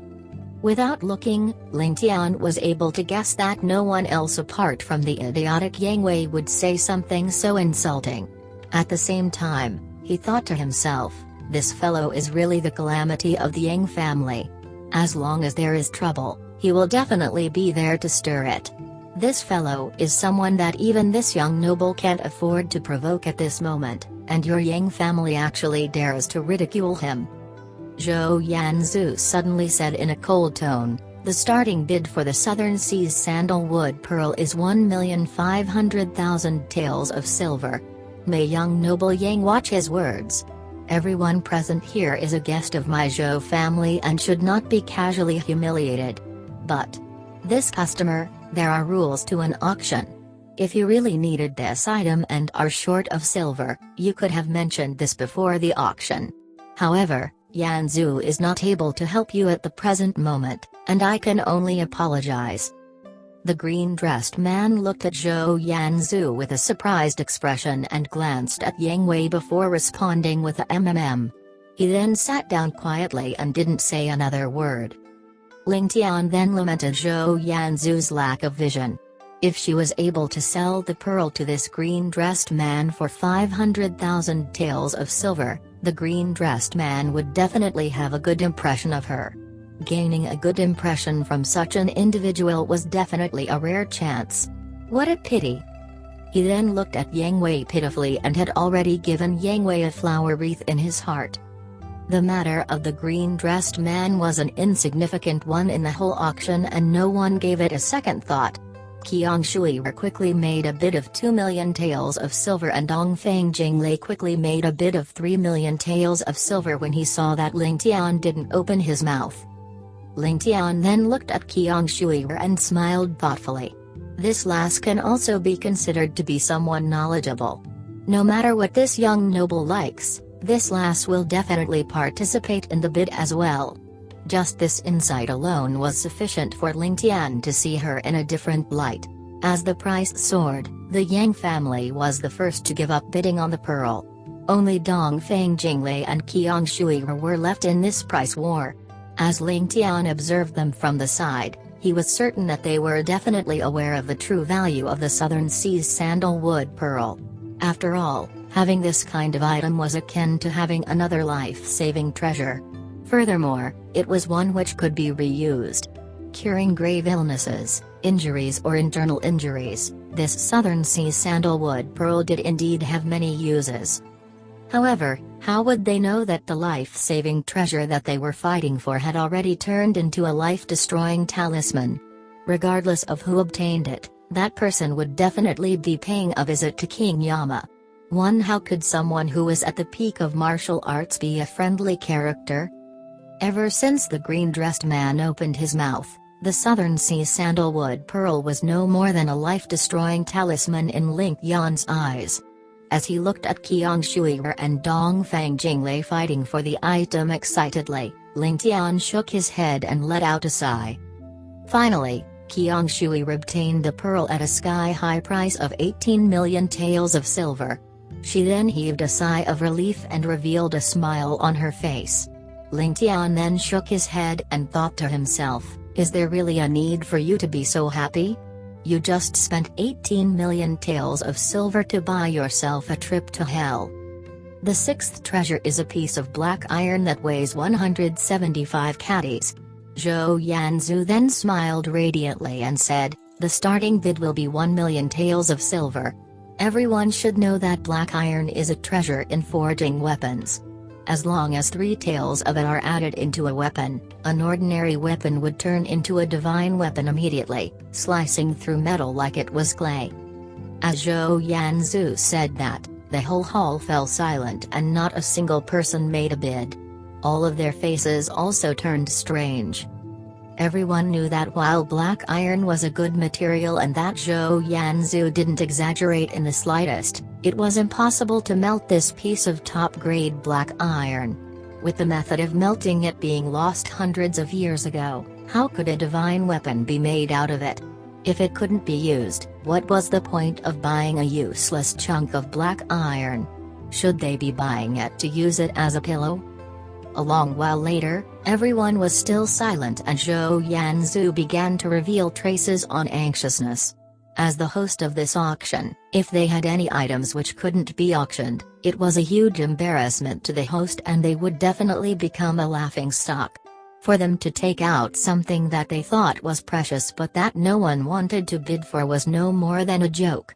Without looking, Ling Tian was able to guess that no one else apart from the idiotic Yang Wei would say something so insulting. At the same time, he thought to himself, this fellow is really the calamity of the Yang family. As long as there is trouble, he will definitely be there to stir it. This fellow is someone that even this young noble can't afford to provoke at this moment, and your Yang family actually dares to ridicule him. Zhou Yanzu suddenly said in a cold tone, "The starting bid for the Southern Seas sandalwood pearl is 1,500,000 taels of silver." May young noble Yang watch his words. Everyone present here is a guest of my Zhou family and should not be casually humiliated. But this customer, there are rules to an auction. If you really needed this item and are short of silver, you could have mentioned this before the auction. However, Yanzu is not able to help you at the present moment, and I can only apologize. The green-dressed man looked at Zhou Yanzu with a surprised expression and glanced at Yang Wei before responding with a mm. He then sat down quietly and didn't say another word. Ling Tian then lamented Zhou Yanzu's lack of vision. If she was able to sell the pearl to this green-dressed man for 500,000 taels of silver, the green-dressed man would definitely have a good impression of her. Gaining a good impression from such an individual was definitely a rare chance. What a pity. He then looked at Yang Wei pitifully and had already given Yang Wei a flower wreath in his heart. The matter of the green-dressed man was an insignificant one in the whole auction and no one gave it a second thought. Qiang Shui quickly made a bid of 2,000,000 taels of silver and Dongfang Jinglei quickly made a bid of 3,000,000 taels of silver when he saw that Ling Tian didn't open his mouth. Ling Tian then looked at Qiang Shui and smiled thoughtfully. This last can also be considered to be someone knowledgeable. No matter what this young noble likes, this lass will definitely participate in the bid as well. Just this insight alone was sufficient for Ling Tian to see her in a different light. As the price soared, the Yang family was the first to give up bidding on the pearl. Only Dongfang Jinglei and Qiang Shui were left in this price war. As Ling Tian observed them from the side, he was certain that they were definitely aware of the true value of the Southern Seas sandalwood pearl. After all, having this kind of item was akin to having another life-saving treasure. Furthermore, it was one which could be reused. curing grave illnesses, injuries or internal injuries. This Southern Sea sandalwood pearl did indeed have many uses. However, how would they know that the life-saving treasure that they were fighting for had already turned into a life-destroying talisman? Regardless of who obtained it, that person would definitely be paying a visit to King Yama. How could someone who was at the peak of martial arts be a friendly character? Ever since the green-dressed man opened his mouth, the Southern Sea sandalwood pearl was no more than a life-destroying talisman in Ling Tian's eyes. As he looked at Qiang Shuiwer and Dong Fang Jinglei fighting for the item excitedly, Ling Tian shook his head and let out a sigh. Finally, Qiang Shuiwer obtained the pearl at a sky-high price of 18 million taels of silver. She then heaved a sigh of relief and revealed a smile on her face. Ling Tian then shook his head and thought to himself, is there really a need for you to be so happy? You just spent 18 million taels of silver to buy yourself a trip to hell. The sixth treasure is a piece of black iron that weighs 175 catties. Zhou Yanzu then smiled radiantly and said, the starting bid will be 1 million taels of silver. Everyone should know that black iron is a treasure in forging weapons. As long as 3 taels of it are added into a weapon, an ordinary weapon would turn into a divine weapon immediately, slicing through metal like it was clay. As Zhou Yanzu said that, the whole hall fell silent and not a single person made a bid. All of their faces also turned strange. Everyone knew that while black iron was a good material and that Zhou Yanzu didn't exaggerate in the slightest, it was impossible to melt this piece of top-grade black iron. With the method of melting it being lost hundreds of years ago, how could a divine weapon be made out of it? If it couldn't be used, what was the point of buying a useless chunk of black iron? Should they be buying it to use it as a pillow? A long while later, everyone was still silent and Zhou Yanzu began to reveal traces on anxiousness. As the host of this auction, if they had any items which couldn't be auctioned, it was a huge embarrassment to the host and they would definitely become a laughingstock. For them to take out something that they thought was precious but that no one wanted to bid for was no more than a joke.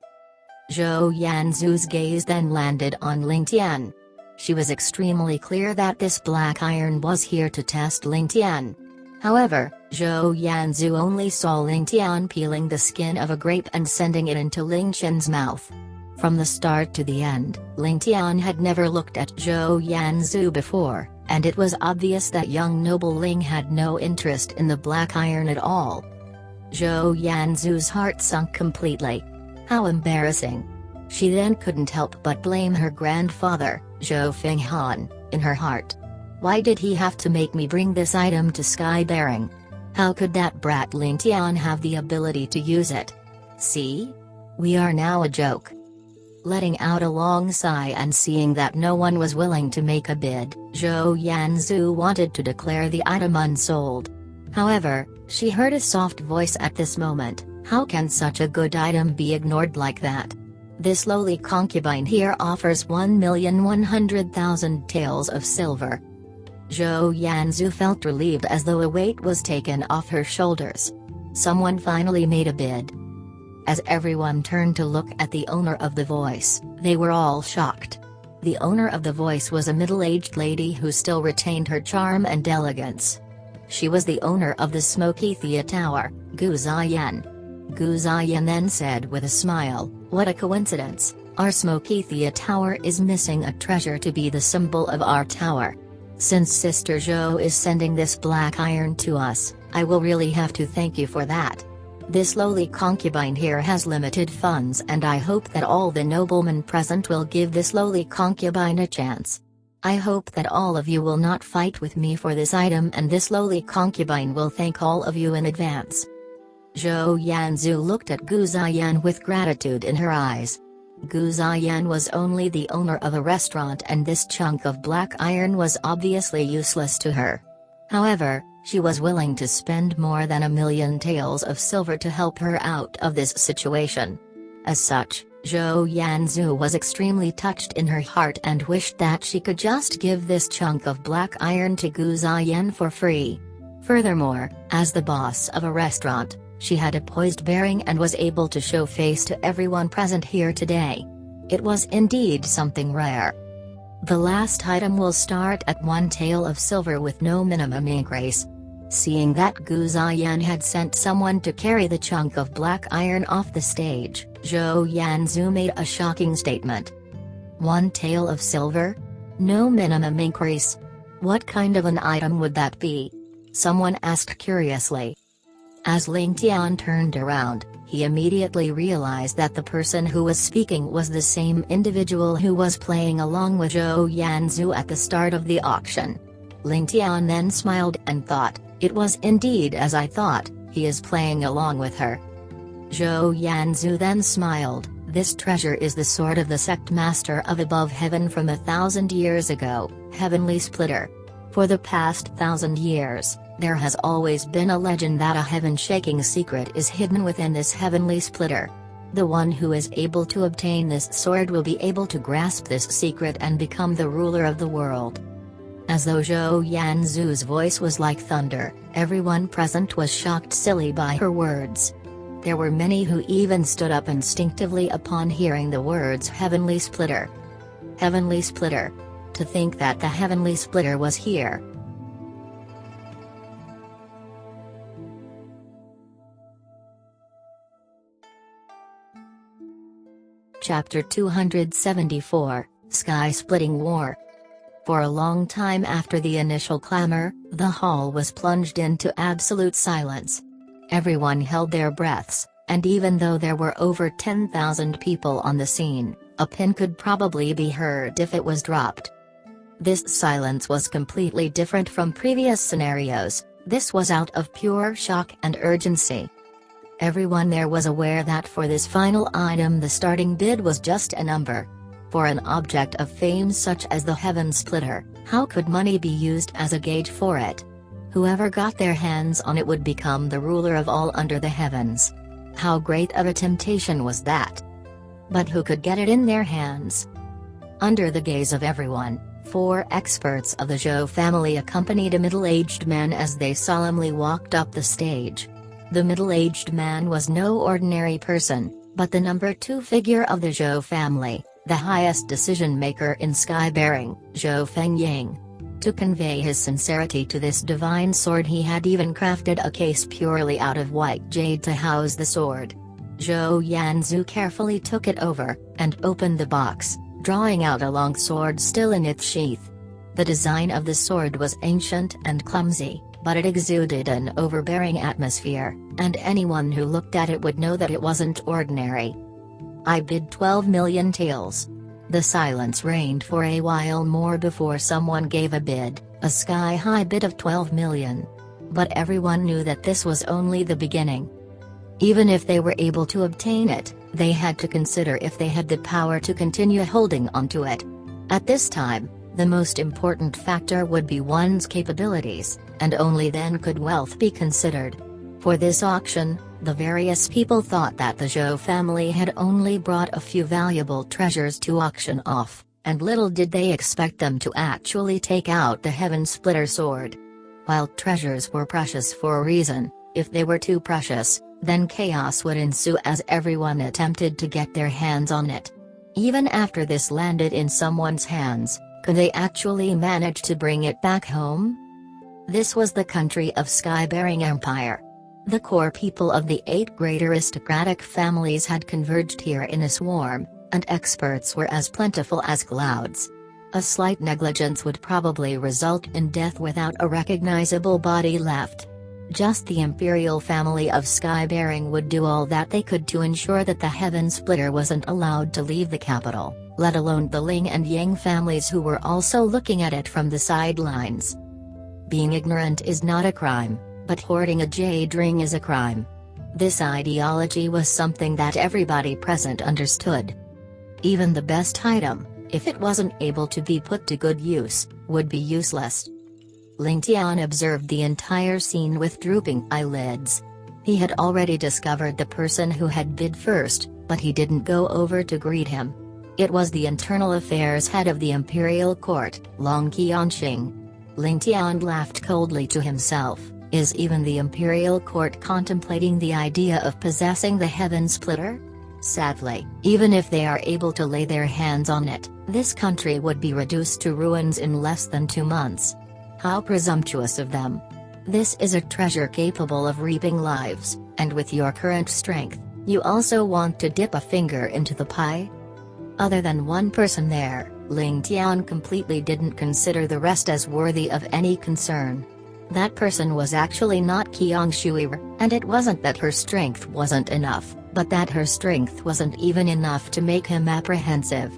Zhou Yanzu's gaze then landed on Ling Tian. She was extremely clear that this black iron was here to test Ling Tian. However, Zhou Yanzu only saw Ling Tian peeling the skin of a grape and sending it into Ling Qian's mouth. From the start to the end, Ling Tian had never looked at Zhou Yanzu before, and it was obvious that young noble Ling had no interest in the black iron at all. Zhou Yanzu's heart sunk completely. How embarrassing. She then couldn't help but blame her grandfather, Zhou Fenghan, in her heart. Why did he have to make me bring this item to Sky Bearing? How could that brat Ling Tian have the ability to use it? See? We are now a joke. Letting out a long sigh and seeing that no one was willing to make a bid, Zhou Yanzu wanted to declare the item unsold. However, she heard a soft voice at this moment, how can such a good item be ignored like that? This lowly concubine here offers 1,100,000 taels of silver. Zhou Yanzu felt relieved as though a weight was taken off her shoulders. Someone finally made a bid. As everyone turned to look at the owner of the voice, they were all shocked. The owner of the voice was a middle-aged lady who still retained her charm and elegance. She was the owner of the Smoky Thea Tower, Gu Ziyan. Gu Ziyan then said with a smile, what a coincidence, our Smoky Thea Tower is missing a treasure to be the symbol of our tower. Since Sister Zhou is sending this black iron to us, I will really have to thank you for that. This lowly concubine here has limited funds and I hope that all the noblemen present will give this lowly concubine a chance. I hope that all of you will not fight with me for this item and this lowly concubine will thank all of you in advance. Zhou Yanzu looked at Gu Ziyan with gratitude in her eyes. Gu Ziyan was only the owner of a restaurant and this chunk of black iron was obviously useless to her. However, she was willing to spend more than 1 million taels of silver to help her out of this situation. As such, Zhou Yanzu was extremely touched in her heart and wished that she could just give this chunk of black iron to Gu Ziyan for free. Furthermore, as the boss of a restaurant, she had a poised bearing and was able to show face to everyone present here today. It was indeed something rare. The last item will start at 1 tael of silver with no minimum increase. Seeing that Gu Ziyan had sent someone to carry the chunk of black iron off the stage, Zhou Yanzu made a shocking statement. 1 tael of silver? No minimum increase? What kind of an item would that be? Someone asked curiously. As Ling Tian turned around, he immediately realized that the person who was speaking was the same individual who was playing along with Zhou Yanzu at the start of the auction. Ling Tian then smiled and thought, it was indeed as I thought, he is playing along with her. Zhou Yanzu then smiled, this treasure is the sword of the sect master of above heaven from 1,000 years ago, Heavenly Splitter. For the past 1,000 years, there has always been a legend that a heaven-shaking secret is hidden within this Heavenly Splitter. The one who is able to obtain this sword will be able to grasp this secret and become the ruler of the world. As though Zhou Yanzu's voice was like thunder, everyone present was shocked silly by her words. There were many who even stood up instinctively upon hearing the words Heavenly Splitter. Heavenly Splitter. To think that the Heavenly Splitter was here. Chapter 274, Sky-Splitting War. For a long time after the initial clamor, the hall was plunged into absolute silence. Everyone held their breaths, and even though there were over 10,000 people on the scene, a pin could probably be heard if it was dropped. This silence was completely different from previous scenarios. This was out of pure shock and urgency. Everyone there was aware that for this final item the starting bid was just a number. For an object of fame such as the Heaven Splitter, how could money be used as a gauge for it? Whoever got their hands on it would become the ruler of all under the heavens. How great of a temptation was that? But who could get it in their hands? Under the gaze of everyone, 4 experts of the Zhou family accompanied a middle-aged man as they solemnly walked up the stage. The middle-aged man was no ordinary person, but the number 2 figure of the Zhou family, the highest decision-maker in sky-bearing, Zhou Fengying. To convey his sincerity to this divine sword he had even crafted a case purely out of white jade to house the sword. Zhou Yanzu carefully took it over, and opened the box, drawing out a long sword still in its sheath. The design of the sword was ancient and clumsy, but it exuded an overbearing atmosphere, and anyone who looked at it would know that it wasn't ordinary. I bid 12 million taels. The silence reigned for a while more before someone gave a bid, a sky-high bid of 12 million. But everyone knew that this was only the beginning. Even if they were able to obtain it, they had to consider if they had the power to continue holding onto it. At this time, the most important factor would be one's capabilities, and only then could wealth be considered. For this auction, the various people thought that the Zhou family had only brought a few valuable treasures to auction off, and little did they expect them to actually take out the Heaven Splitter sword. While treasures were precious for a reason, if they were too precious, then chaos would ensue as everyone attempted to get their hands on it. Even after this landed in someone's hands, could they actually manage to bring it back home? This was the country of Sky-bearing Empire. The core people of the 8 great aristocratic families had converged here in a swarm, and experts were as plentiful as clouds. A slight negligence would probably result in death without a recognizable body left. Just the imperial family of Sky-bearing would do all that they could to ensure that the Heaven Splitter wasn't allowed to leave the capital, let alone the Ling and Yang families who were also looking at it from the sidelines. Being ignorant is not a crime, but hoarding a jade ring is a crime. This ideology was something that everybody present understood. Even the best item, if it wasn't able to be put to good use, would be useless. Ling Tian observed the entire scene with drooping eyelids. He had already discovered the person who had bid first, but he didn't go over to greet him. It was the internal affairs head of the imperial court, Long Qianxing. Ling Tian laughed coldly to himself. Is even the imperial court contemplating the idea of possessing the heaven splitter? Sadly, even if they are able to lay their hands on it, this country would be reduced to ruins in less than 2 months. How presumptuous of them! This is a treasure capable of reaping lives, and with your current strength, you also want to dip a finger into the pie? Other than one person there, Ling Tian completely didn't consider the rest as worthy of any concern. That person was actually not Qiang Shui, and it wasn't that her strength wasn't enough, but that her strength wasn't even enough to make him apprehensive.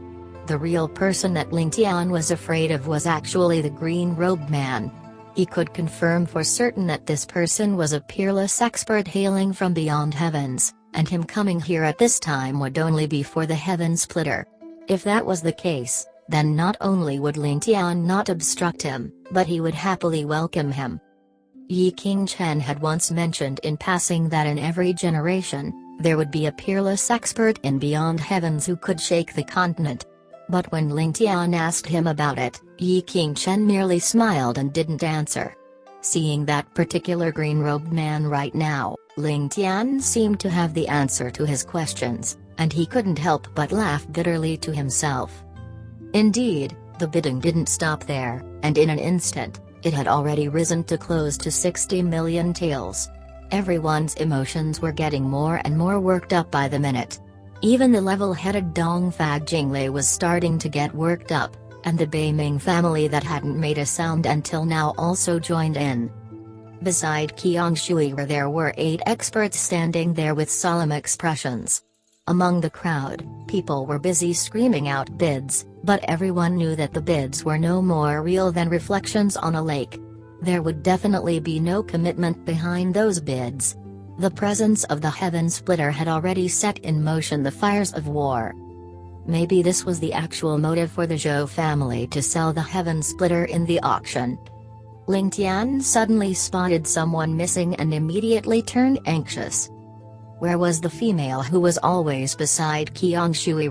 The real person that Ling Tian was afraid of was actually the green-robed man. He could confirm for certain that this person was a peerless expert hailing from beyond heavens, and him coming here at this time would only be for the heaven splitter. If that was the case, then not only would Ling Tian not obstruct him, but he would happily welcome him. Yi Qingchen had once mentioned in passing that in every generation, there would be a peerless expert in beyond heavens who could shake the continent. But when Ling Tian asked him about it, Yi Qingchen merely smiled and didn't answer. Seeing that particular green-robed man right now, Ling Tian seemed to have the answer to his questions, and he couldn't help but laugh bitterly to himself. Indeed, the bidding didn't stop there, and in an instant, it had already risen to close to 60 million taels. Everyone's emotions were getting more and more worked up by the minute. Even the level-headed Dongfang Jinglei was starting to get worked up, and the Beiming family that hadn't made a sound until now also joined in. Beside Qiang Shui there were 8 experts standing there with solemn expressions. Among the crowd, people were busy screaming out bids, but everyone knew that the bids were no more real than reflections on a lake. There would definitely be no commitment behind those bids. The presence of the heaven splitter had already set in motion the fires of war. Maybe this was the actual motive for the Zhou family to sell the heaven splitter in the auction. Ling Tian suddenly spotted someone missing and immediately turned anxious. Where was the female who was always beside Qiang Shui?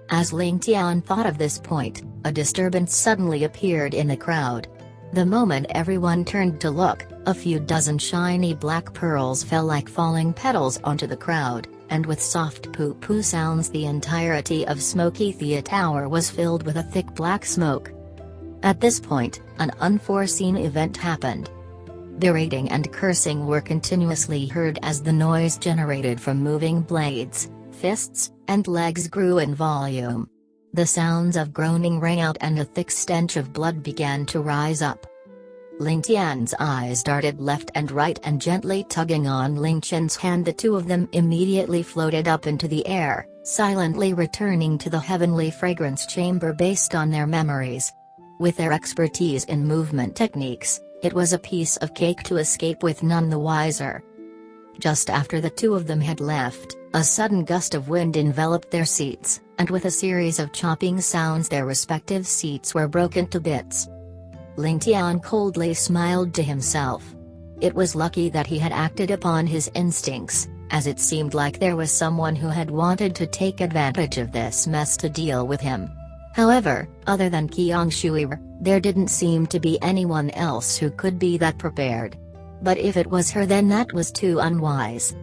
As Ling Tian thought of this point, a disturbance suddenly appeared in the crowd. The moment everyone turned to look, a few dozen shiny black pearls fell like falling petals onto the crowd, and with soft poo-poo sounds the entirety of Smoky Thea Tower was filled with a thick black smoke. At this point, an unforeseen event happened. Berating and cursing were continuously heard as the noise generated from moving blades, fists, and legs grew in volume. The sounds of groaning rang out and a thick stench of blood began to rise up. Ling Tian's eyes darted left and right, and gently tugging on Ling Chen's hand, the two of them immediately floated up into the air, silently returning to the heavenly fragrance chamber based on their memories. With their expertise in movement techniques, it was a piece of cake to escape with none the wiser. Just after the two of them had left, a sudden gust of wind enveloped their seats, and with a series of chopping sounds their respective seats were broken to bits. Ling Tian coldly smiled to himself. It was lucky that he had acted upon his instincts, as it seemed like there was someone who had wanted to take advantage of this mess to deal with him. However, other than Qiang Shui, there didn't seem to be anyone else who could be that prepared. But if it was her, then that was too unwise.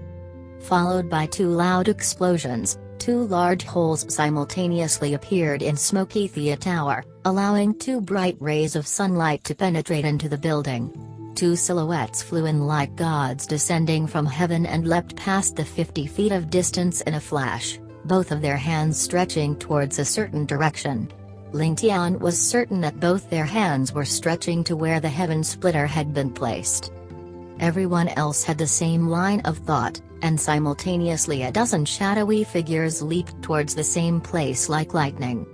Followed by 2 loud explosions, 2 large holes simultaneously appeared in Smoky Thea Tower, allowing 2 bright rays of sunlight to penetrate into the building. 2 silhouettes flew in like gods descending from heaven and leapt past the 50 feet of distance in a flash, both of their hands stretching towards a certain direction. Ling Tian was certain that both their hands were stretching to where the heaven splitter had been placed. Everyone else had the same line of thought, and simultaneously a dozen shadowy figures leaped towards the same place like lightning.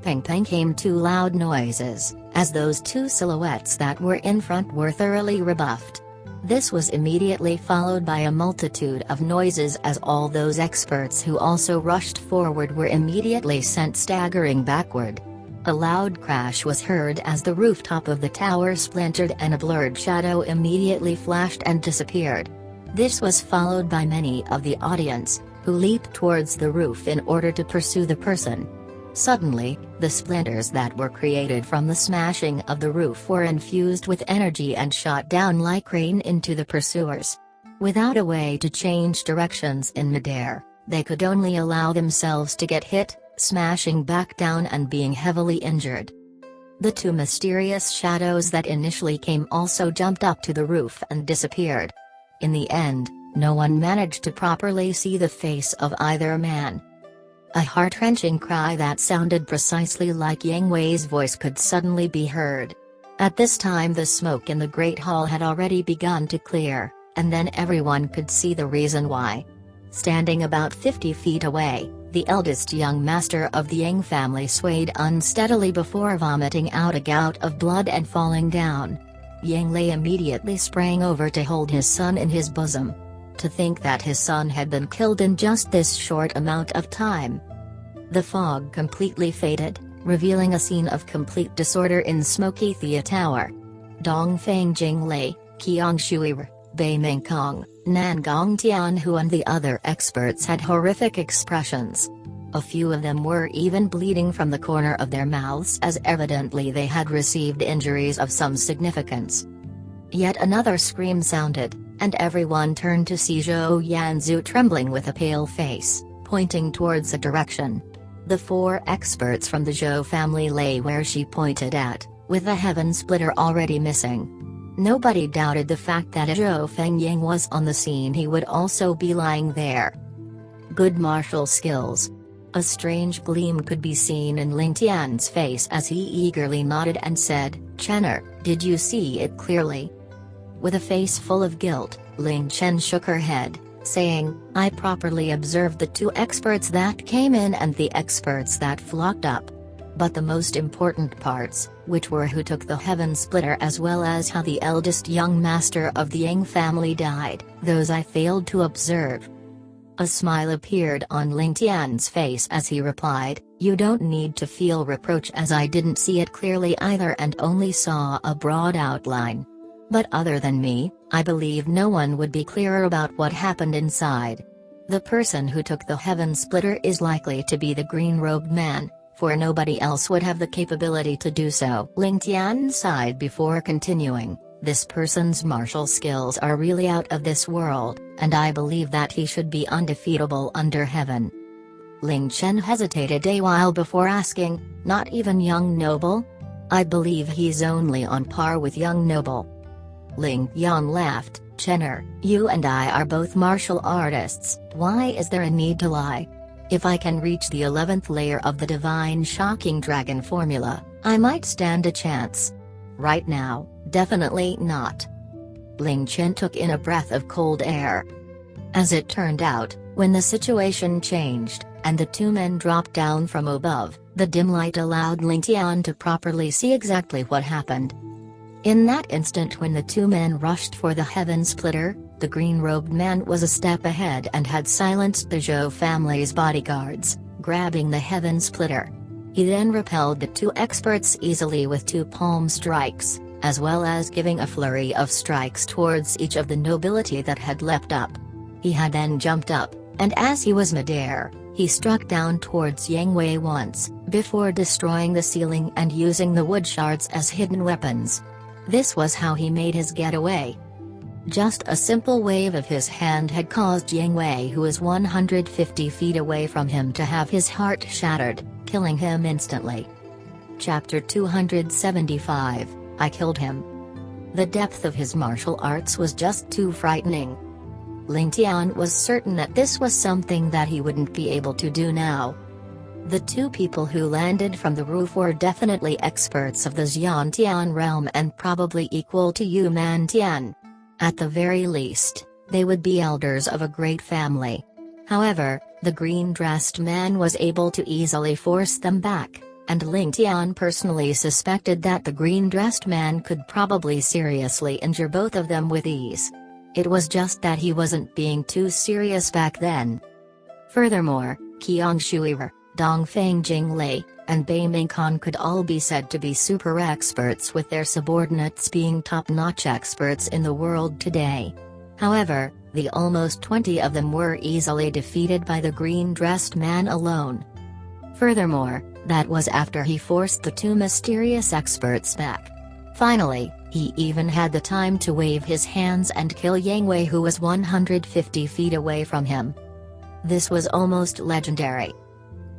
Ping ping came 2 loud noises, as those 2 silhouettes that were in front were thoroughly rebuffed. This was immediately followed by a multitude of noises as all those experts who also rushed forward were immediately sent staggering backward. A loud crash was heard as the rooftop of the tower splintered and a blurred shadow immediately flashed and disappeared. This was followed by many of the audience, who leaped towards the roof in order to pursue the person. Suddenly, the splinters that were created from the smashing of the roof were infused with energy and shot down like rain into the pursuers. Without a way to change directions in midair, they could only allow themselves to get hit, smashing back down and being heavily injured. The two mysterious shadows that initially came also jumped up to the roof and disappeared. In the end, no one managed to properly see the face of either man. A heart-wrenching cry that sounded precisely like Yang Wei's voice could suddenly be heard. At this time the smoke in the Great Hall had already begun to clear, and then everyone could see the reason why. Standing about 50 feet away, the eldest young master of the Yang family swayed unsteadily before vomiting out a gout of blood and falling down. Yang Lei immediately sprang over to hold his son in his bosom. To think that his son had been killed in just this short amount of time. The fog completely faded, revealing a scene of complete disorder in Smoky Thea Tower. Dongfeng Jinglei, Qiang Shuiwer, Bei Mingkong, Nangong Tianhu and the other experts had horrific expressions. A few of them were even bleeding from the corner of their mouths, as evidently they had received injuries of some significance. Yet another scream sounded, and everyone turned to see Zhou Yanzu trembling with a pale face, pointing towards a direction. The four experts from the Zhou family lay where she pointed at, with the heaven splitter already missing. Nobody doubted the fact that if Zhou Fengying was on the scene, he would also be lying there. Good martial skills. A strange gleam could be seen in Ling Tian's face as he eagerly nodded and said, "Chenner, did you see it clearly?" With a face full of guilt, Ling Chen shook her head, saying, "I properly observed the two experts that came in and the experts that flocked up. But the most important parts, which were who took the heaven splitter as well as how the eldest young master of the Yang family died, those I failed to observe." A smile appeared on Ling Tian's face as he replied, "You don't need to feel reproach, as I didn't see it clearly either and only saw a broad outline. But other than me, I believe no one would be clearer about what happened inside. The person who took the heaven splitter is likely to be the green-robed man, for nobody else would have the capability to do so." Ling Tian sighed before continuing, "This person's martial skills are really out of this world, and I believe that he should be undefeatable under heaven." Ling Chen hesitated a while before asking, "Not even young noble? I believe he's only on par with young noble." Ling Yan laughed, "Chenner, you and I are both martial artists, why is there a need to lie? If I can reach the 11th layer of the divine shocking dragon formula, I might stand a chance. Right now, definitely not." Ling Chen took in a breath of cold air. As it turned out, when the situation changed, and the two men dropped down from above, the dim light allowed Ling Tian to properly see exactly what happened. In that instant when the two men rushed for the heaven splitter, the green-robed man was a step ahead and had silenced the Zhou family's bodyguards, grabbing the heaven splitter. He then repelled the two experts easily with two palm strikes, as well as giving a flurry of strikes towards each of the nobility that had leapt up. He had then jumped up, and as he was midair, he struck down towards Yang Wei once, before destroying the ceiling and using the wood shards as hidden weapons. This was how he made his getaway. Just a simple wave of his hand had caused Yang Wei, who was 150 feet away from him, to have his heart shattered, killing him instantly. Chapter 275, I Killed Him. The depth of his martial arts was just too frightening. Ling Tian was certain that this was something that he wouldn't be able to do now. The two people who landed from the roof were definitely experts of the Xiantian realm and probably equal to Yu Man Tian. At the very least, they would be elders of a great family. However, the green-dressed man was able to easily force them back, and Ling Tian personally suspected that the green-dressed man could probably seriously injure both of them with ease. It was just that he wasn't being too serious back then. Furthermore, Qiang Shuiwer, Dongfeng Jinglei, and Bei Mingkong could all be said to be super experts, with their subordinates being top-notch experts in the world today. However, the almost 20 of them were easily defeated by the green-dressed man alone. Furthermore, That was after he forced the two mysterious experts back. Finally, he even had the time to wave his hands and kill Yang Wei, who was 150 feet away from him. This was almost legendary.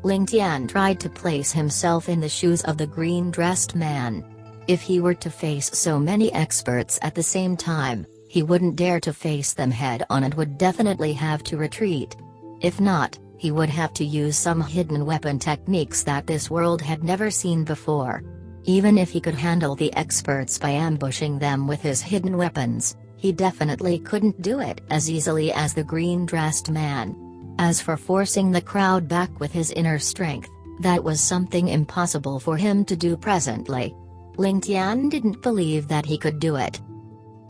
Ling Tian tried to place himself in the shoes of the green-dressed man. If he were to face so many experts at the same time, he wouldn't dare to face them head-on and would definitely have to retreat. If not, he would have to use some hidden weapon techniques that this world had never seen before. Even if he could handle the experts by ambushing them with his hidden weapons, he definitely couldn't do it as easily as the green-dressed man. As for forcing the crowd back with his inner strength, that was something impossible for him to do presently. Ling Tian didn't believe that he could do it.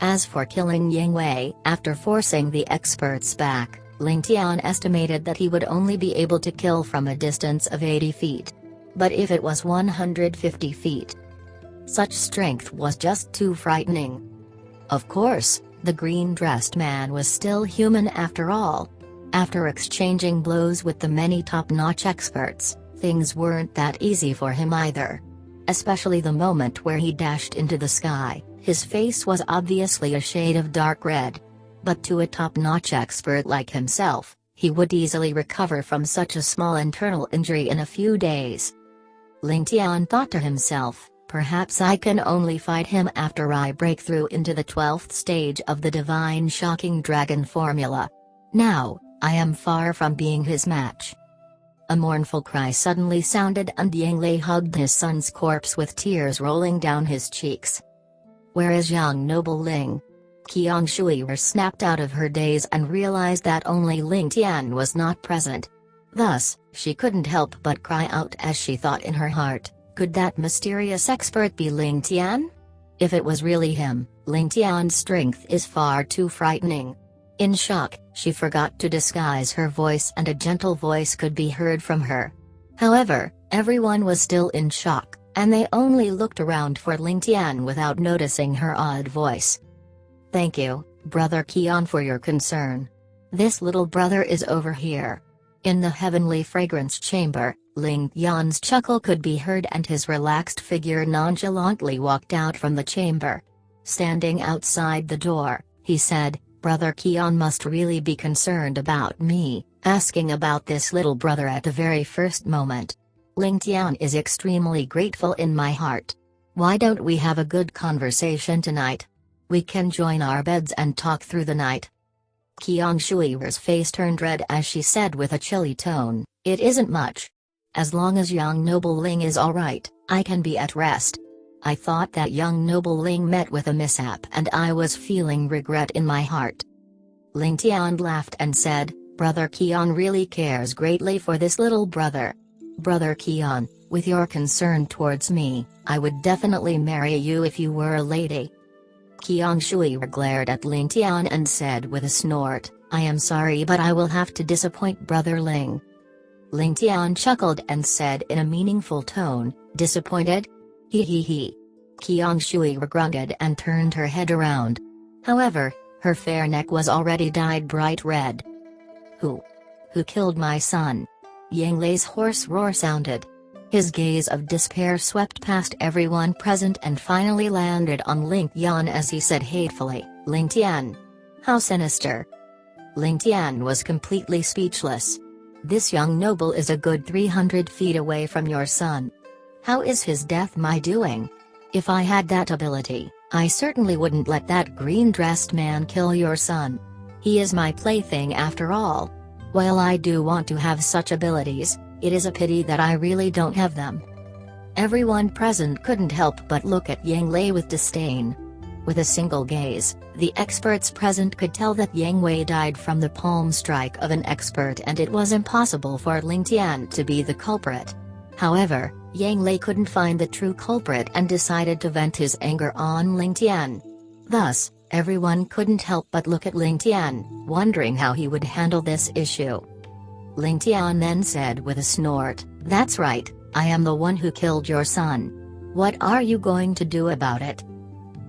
As for killing Yang Wei, after forcing the experts back, Ling Tian estimated that he would only be able to kill from a distance of 80 feet. But if it was 150 feet, such strength was just too frightening. Of course, the green-dressed man was still human after all. After exchanging blows with the many top-notch experts, things weren't that easy for him either. Especially the moment where he dashed into the sky, his face was obviously a shade of dark red. But to a top-notch expert like himself, he would easily recover from such a small internal injury in a few days. Ling Tian thought to himself, perhaps I can only fight him after I break through into the 12th stage of the divine shocking dragon formula. Now, I am far from being his match. A mournful cry suddenly sounded and Yang Lei hugged his son's corpse with tears rolling down his cheeks. Where is young noble Ling? Qiang Shui snapped out of her daze and realized that only Ling Tian was not present. Thus, she couldn't help but cry out as she thought in her heart, could that mysterious expert be Ling Tian? If it was really him, Ling Tian's strength is far too frightening. In shock, she forgot to disguise her voice and a gentle voice could be heard from her. However, everyone was still in shock, and they only looked around for Ling Tian without noticing her odd voice. Thank you, Brother Qian, for your concern. This little brother is over here. In the heavenly fragrance chamber, Ling Tian's chuckle could be heard and his relaxed figure nonchalantly walked out from the chamber. Standing outside the door, he said, Brother Qian must really be concerned about me, asking about this little brother at the very first moment. Ling Tian is extremely grateful in my heart. Why don't we have a good conversation tonight? We can join our beds and talk through the night. Qiang Shui's face turned red as she said with a chilly tone, it isn't much. As long as young noble Ling is alright, I can be at rest. I thought that young noble Ling met with a mishap and I was feeling regret in my heart. Ling Tian laughed and said, Brother Qian really cares greatly for this little brother. Brother Qian, with your concern towards me, I would definitely marry you if you were a lady. Qiang Shui glared at Ling Tian and said with a snort, I am sorry but I will have to disappoint Brother Ling. Ling Tian chuckled and said in a meaningful tone, disappointed? He. Qiang Shui grunted and turned her head around. However, her fair neck was already dyed bright red. Who killed my son? Yang Lei's hoarse roar sounded. His gaze of despair swept past everyone present and finally landed on Ling Tian as he said hatefully, Ling Tian. How sinister. Ling Tian was completely speechless. This young noble is a good 300 feet away from your son. How is his death my doing? If I had that ability, I certainly wouldn't let that green-dressed man kill your son. He is my plaything after all. While I do want to have such abilities, it is a pity that I really don't have them. Everyone present couldn't help but look at Yang Lei with disdain. With a single gaze, the experts present could tell that Yang Wei died from the palm strike of an expert and it was impossible for Ling Tian to be the culprit. However, Yang Lei couldn't find the true culprit and decided to vent his anger on Ling Tian. Thus, everyone couldn't help but look at Ling Tian, wondering how he would handle this issue. Ling Tian then said with a snort, That's right, I am the one who killed your son. What are you going to do about it?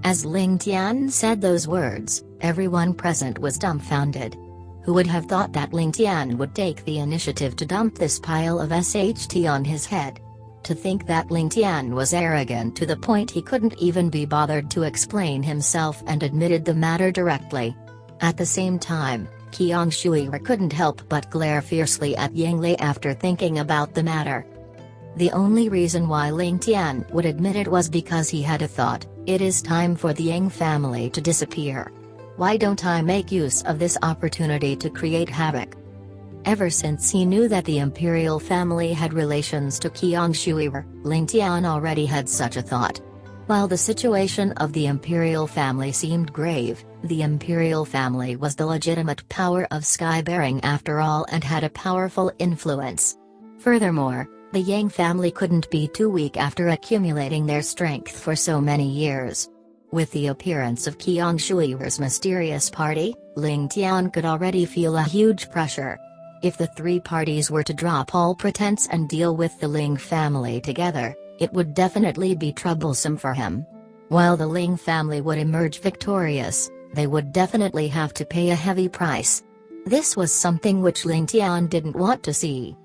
As Ling Tian said those words, everyone present was dumbfounded. Who would have thought that Ling Tian would take the initiative to dump this pile of SHT on his head? To think that Ling Tian was arrogant to the point he couldn't even be bothered to explain himself and admitted the matter directly. At the same time, Qiang Shui couldn't help but glare fiercely at Yang Lei after thinking about the matter. The only reason why Ling Tian would admit it was because he had a thought: it is time for the Yang family to disappear. Why don't I make use of this opportunity to create havoc? Ever since he knew that the imperial family had relations to Qiang Shui, Ling Tian already had such a thought. While the situation of the imperial family seemed grave, the imperial family was the legitimate power of sky-bearing after all and had a powerful influence. Furthermore, the Yang family couldn't be too weak after accumulating their strength for so many years. With the appearance of Qiang Shui's mysterious party, Ling Tian could already feel a huge pressure. If the three parties were to drop all pretense and deal with the Ling family together, it would definitely be troublesome for him. While the Ling family would emerge victorious, they would definitely have to pay a heavy price. This was something which Ling Tian didn't want to see.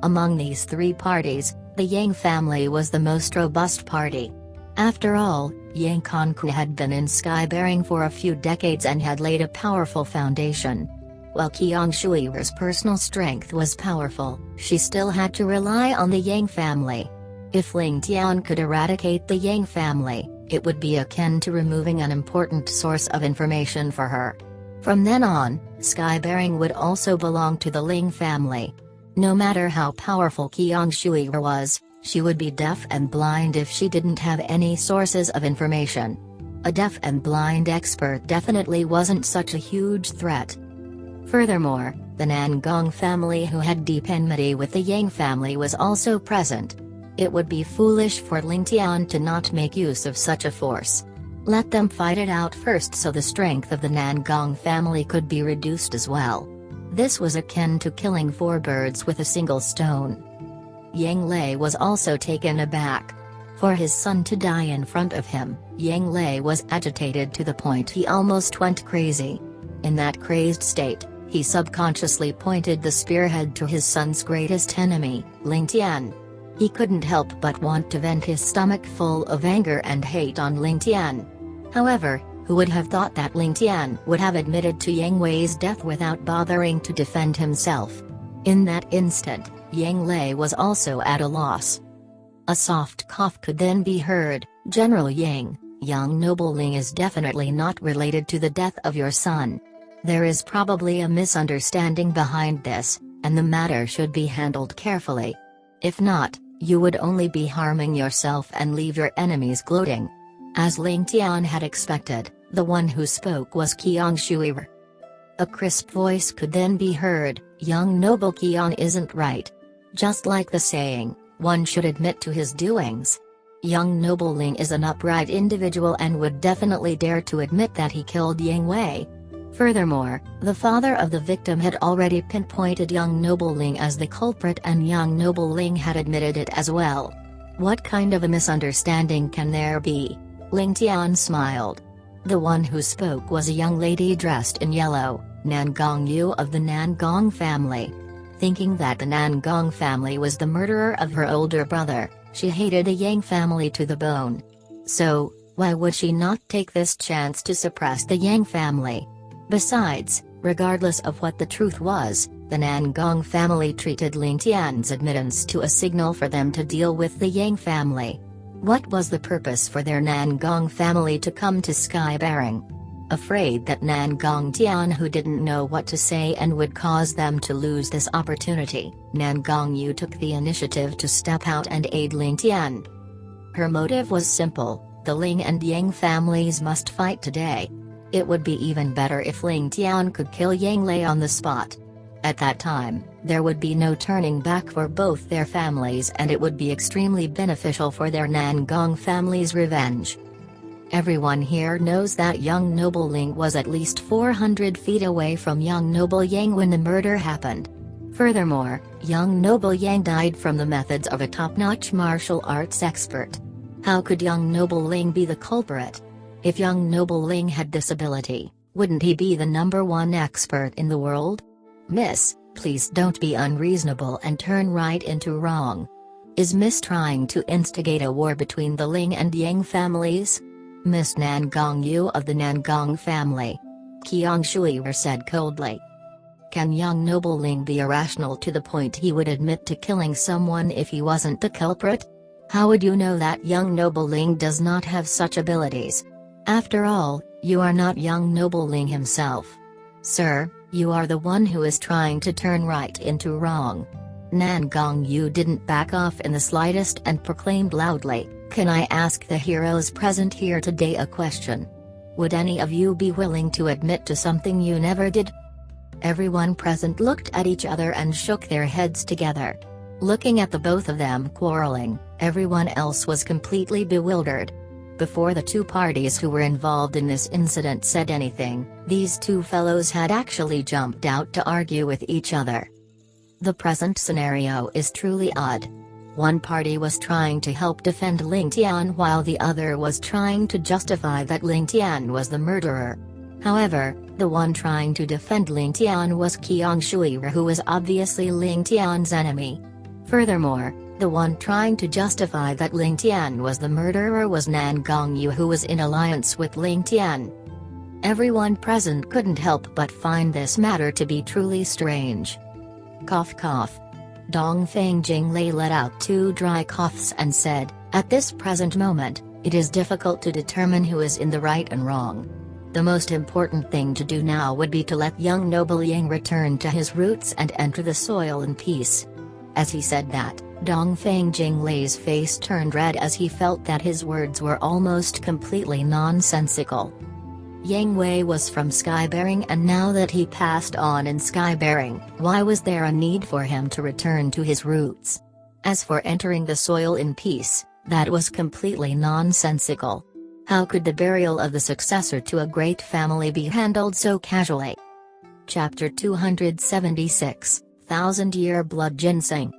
Among these three parties, the Yang family was the most robust party. After all, Yang Kongku had been in sky-bearing for a few decades and had laid a powerful foundation. While Qiang Shui's personal strength was powerful, she still had to rely on the Yang family. If Ling Tian could eradicate the Yang family, it would be akin to removing an important source of information for her. From then on, sky-bearing would also belong to the Ling family. No matter how powerful Qiang Shui was, she would be deaf and blind if she didn't have any sources of information. A deaf and blind expert definitely wasn't such a huge threat. Furthermore, the Nangong family, who had deep enmity with the Yang family, was also present. It would be foolish for Ling Tian to not make use of such a force. Let them fight it out first so the strength of the Nangong family could be reduced as well. This was akin to killing four birds with a single stone. Yang Lei was also taken aback. For his son to die in front of him, Yang Lei was agitated to the point he almost went crazy. In that crazed state, he subconsciously pointed the spearhead to his son's greatest enemy, Ling Tian. He couldn't help but want to vent his stomach full of anger and hate on Ling Tian. However, who would have thought that Ling Tian would have admitted to Yang Wei's death without bothering to defend himself? In that instant, Yang Lei was also at a loss. A soft cough could then be heard. "General Yang, young noble Ling is definitely not related to the death of your son. There is probably a misunderstanding behind this, and the matter should be handled carefully. If not, you would only be harming yourself and leave your enemies gloating." As Ling Tian had expected, the one who spoke was Qiang Shui. A crisp voice could then be heard: "Young noble Qiang isn't right. Just like the saying, one should admit to his doings. Young noble Ling is an upright individual and would definitely dare to admit that he killed Yang Wei." Furthermore, the father of the victim had already pinpointed young noble Ling as the culprit, and young noble Ling had admitted it as well. What kind of a misunderstanding can there be? Ling Tian smiled. The one who spoke was a young lady dressed in yellow, Nangong Yu of the Nangong family. Thinking that the Nangong family was the murderer of her older brother, she hated the Yang family to the bone. So, why would she not take this chance to suppress the Yang family? Besides, regardless of what the truth was, the Nangong family treated Ling Tian's admittance to a signal for them to deal with the Yang family. What was the purpose for their Nangong family to come to sky-bearing? Afraid that Nangong Tian, who didn't know what to say and would cause them to lose this opportunity, Nangong Yu took the initiative to step out and aid Ling Tian. Her motive was simple: the Ling and Yang families must fight today. It would be even better if Ling Tian could kill Yang Lei on the spot. At that time, there would be no turning back for both their families, and it would be extremely beneficial for their Nangong family's revenge. Everyone here knows that young noble Ling was at least 400 feet away from young noble Yang when the murder happened. Furthermore, young noble Yang died from the methods of a top-notch martial arts expert. How could young noble Ling be the culprit? If young noble Ling had this ability, wouldn't he be the #1 expert in the world? "Miss, please don't be unreasonable and turn right into wrong. Is Miss trying to instigate a war between the Ling and Yang families? Miss Nangong Yu of the Nangong family. Qiang Shuiwer said coldly. Can young noble Ling be irrational to the point he would admit to killing someone if he wasn't the culprit? How would you know that young noble Ling does not have such abilities? After all, you are not young noble Ling himself. Sir, you are the one who is trying to turn right into wrong. Nangong Yu didn't back off in the slightest and proclaimed loudly, "Can I ask the heroes present here today a question? Would any of you be willing to admit to something you never did?" Everyone present looked at each other and shook their heads together. Looking at the both of them quarreling, everyone else was completely bewildered. Before the two parties who were involved in this incident said anything, these two fellows had actually jumped out to argue with each other. The present scenario is truly odd. One party was trying to help defend Ling Tian while the other was trying to justify that Ling Tian was the murderer. However, the one trying to defend Ling Tian was Qiang Shuiwer, who was obviously Ling Tian's enemy. Furthermore, the one trying to justify that Ling Tian was the murderer was Nangong Yu, who was in alliance with Ling Tian. Everyone present couldn't help but find this matter to be truly strange. Cough cough. Dongfeng Jinglei let out two dry coughs and said, "At this present moment, it is difficult to determine who is in the right and wrong. The most important thing to do now would be to let young noble Yang return to his roots and enter the soil in peace." As he said that, Dongfeng Jinglei's face turned red as he felt that his words were almost completely nonsensical. Yang Wei was from Skybearing, and now that he passed on in Skybearing, why was there a need for him to return to his roots? As for entering the soil in peace, that was completely nonsensical. How could the burial of the successor to a great family be handled so casually? Chapter 276, Thousand-Year Blood Ginseng.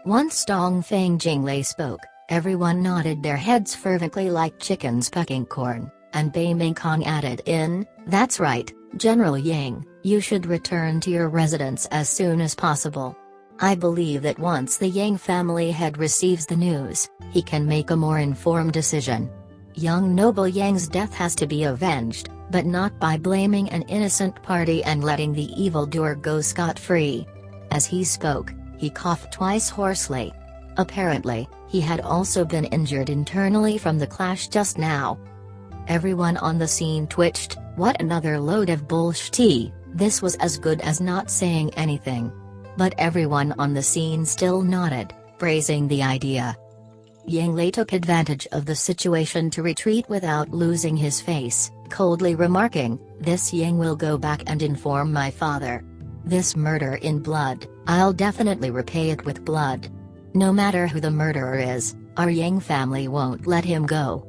Once Dongfeng Jinglei spoke, everyone nodded their heads fervently like chickens pecking corn, and Bei Mingkong added in, "That's right, General Yang, you should return to your residence as soon as possible. I believe that once the Yang family head receives the news, he can make a more informed decision. Young noble Yang's death has to be avenged, but not by blaming an innocent party and letting the evildoer go scot-free." As he spoke, he coughed twice hoarsely. Apparently, he had also been injured internally from the clash just now. Everyone on the scene twitched. What another load of bullshit. This was as good as not saying anything. But everyone on the scene still nodded, praising the idea. Yang Lei took advantage of the situation to retreat without losing his face, coldly remarking, "This Yang will go back and inform my father. This murder in blood, I'll definitely repay it with blood. No matter who the murderer is, our Yang family won't let him go."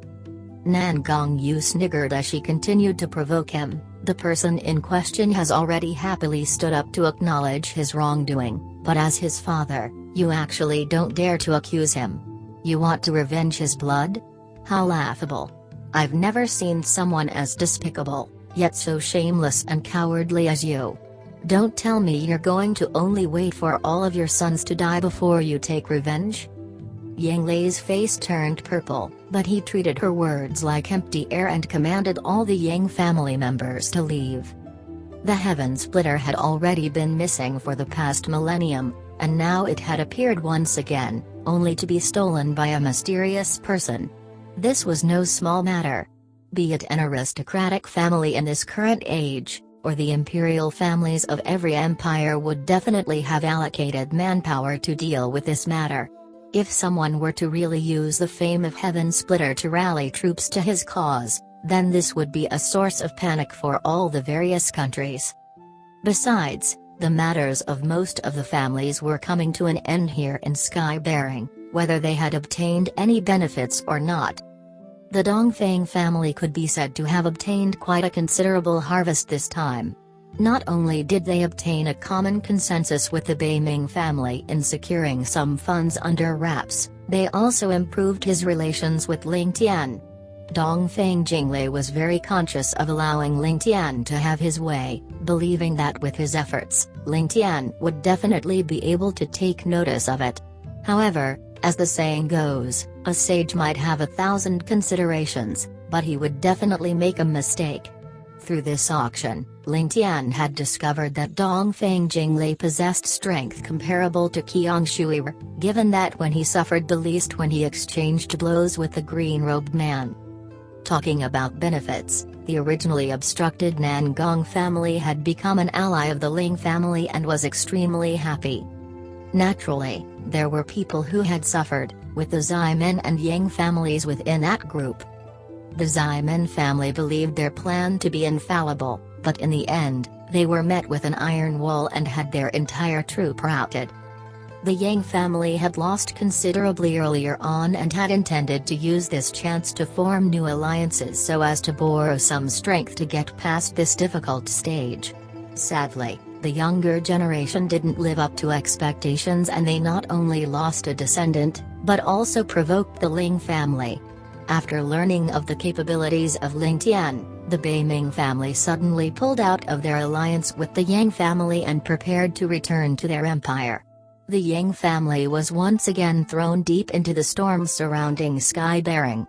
Nangong Yu sniggered as she continued to provoke him. The person in question has already happily stood up to acknowledge his wrongdoing, but as his father, you actually don't dare to accuse him. You want to revenge his blood? How laughable. I've never seen someone as despicable, yet so shameless and cowardly as you. Don't tell me you're going to only wait for all of your sons to die before you take revenge? Yang Lei's face turned purple, but he treated her words like empty air and commanded all the Yang family members to leave. The Heaven Splitter had already been missing for the past millennium, and now it had appeared once again, only to be stolen by a mysterious person. This was no small matter. Be it an aristocratic family in this current age, or the imperial families of every empire would definitely have allocated manpower to deal with this matter. If someone were to really use the fame of Heaven Splitter to rally troops to his cause, then this would be a source of panic for all the various countries. Besides, the matters of most of the families were coming to an end here in Skybearing, whether they had obtained any benefits or not. The Dongfeng family could be said to have obtained quite a considerable harvest this time. Not only did they obtain a common consensus with the Beiming family in securing some funds under wraps, they also improved his relations with Ling Tian. Dongfeng Jinglei was very conscious of allowing Ling Tian to have his way, believing that with his efforts, Ling Tian would definitely be able to take notice of it. However, As the saying goes, a sage might have 1,000 considerations, but he would definitely make a mistake. Through this auction, Ling Tian had discovered that Dongfeng Jinglei possessed strength comparable to Qiang Shui, given that when he suffered the least when he exchanged blows with the green-robed man. Talking about benefits, the originally obstructed Nangong family had become an ally of the Ling family and was extremely happy. Naturally, there were people who had suffered, with the Ximen and Yang families within that group. The Ximen family believed their plan to be infallible, but in the end, they were met with an iron wall and had their entire troop routed. The Yang family had lost considerably earlier on and had intended to use this chance to form new alliances so as to borrow some strength to get past this difficult stage. Sadly, the younger generation didn't live up to expectations and they not only lost a descendant, but also provoked the Ling family. After learning of the capabilities of Ling Tian, the Beiming family suddenly pulled out of their alliance with the Yang family and prepared to return to their empire. The Yang family was once again thrown deep into the storm surrounding sky-bearing.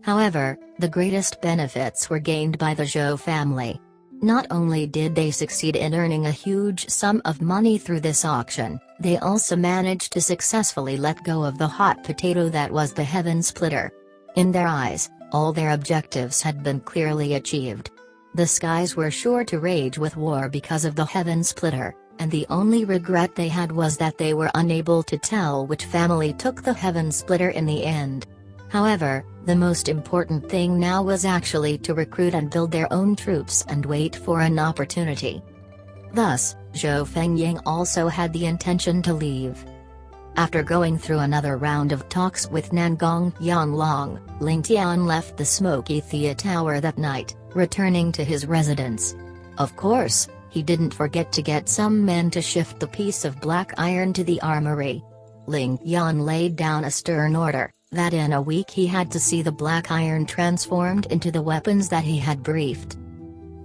However, the greatest benefits were gained by the Zhou family. Not only did they succeed in earning a huge sum of money through this auction, they also managed to successfully let go of the hot potato that was the Heaven Splitter. In their eyes, all their objectives had been clearly achieved. The skies were sure to rage with war because of the Heaven Splitter, and the only regret they had was that they were unable to tell which family took the Heaven Splitter in the end. However, the most important thing now was actually to recruit and build their own troops and wait for an opportunity. Thus, Zhou Fengying also had the intention to leave. After going through another round of talks with Nangong Yanglong, Ling Tian left the Smoky Thea Tower that night, returning to his residence. Of course, he didn't forget to get some men to shift the piece of black iron to the armory. Ling Tian laid down a stern order, that in a week he had to see the black iron transformed into the weapons that he had briefed.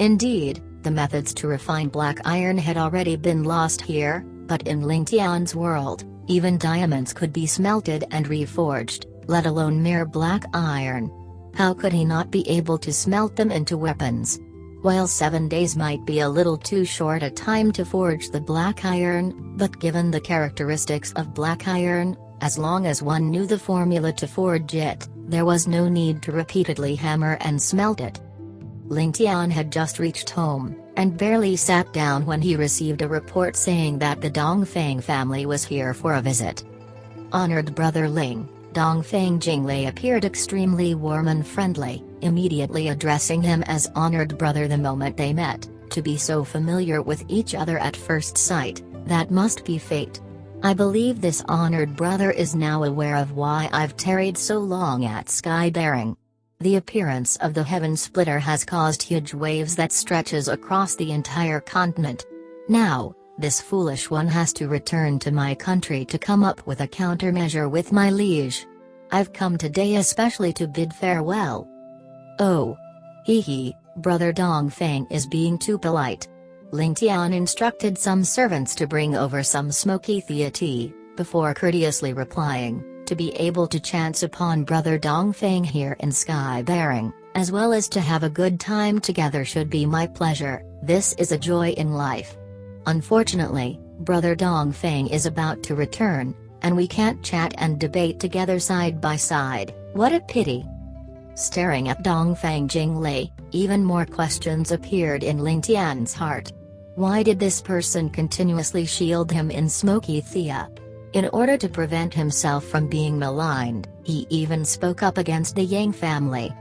Indeed, the methods to refine black iron had already been lost here, but in Ling Tian's world, even diamonds could be smelted and reforged, let alone mere black iron. How could he not be able to smelt them into weapons? While 7 days might be a little too short a time to forge the black iron, but given the characteristics of black iron, as long as one knew the formula to forge it, there was no need to repeatedly hammer and smelt it. Ling Tian had just reached home, and barely sat down when he received a report saying that the Dongfeng family was here for a visit. Honored brother Ling, Dongfeng Jinglei appeared extremely warm and friendly, immediately addressing him as honored brother the moment they met. To be so familiar with each other at first sight, that must be fate. I believe this honored brother is now aware of why I've tarried so long at sky-bearing. The appearance of the Heaven Splitter has caused huge waves that stretches across the entire continent. Now, this foolish one has to return to my country to come up with a countermeasure with my liege. I've come today especially to bid farewell. Oh. Hee, brother Dongfeng is being too polite. Ling Tian instructed some servants to bring over some smoky Thea tea, before courteously replying, to be able to chance upon brother Dongfeng here in sky-bearing, as well as to have a good time together should be my pleasure. This is a joy in life. Unfortunately, brother Dongfeng is about to return, and we can't chat and debate together side by side. What a pity. Staring at Dongfeng Jinglei, even more questions appeared in Ling Tian's heart. Why did this person continuously shield him in smoky Thea? In order to prevent himself from being maligned, he even spoke up against the Yang family.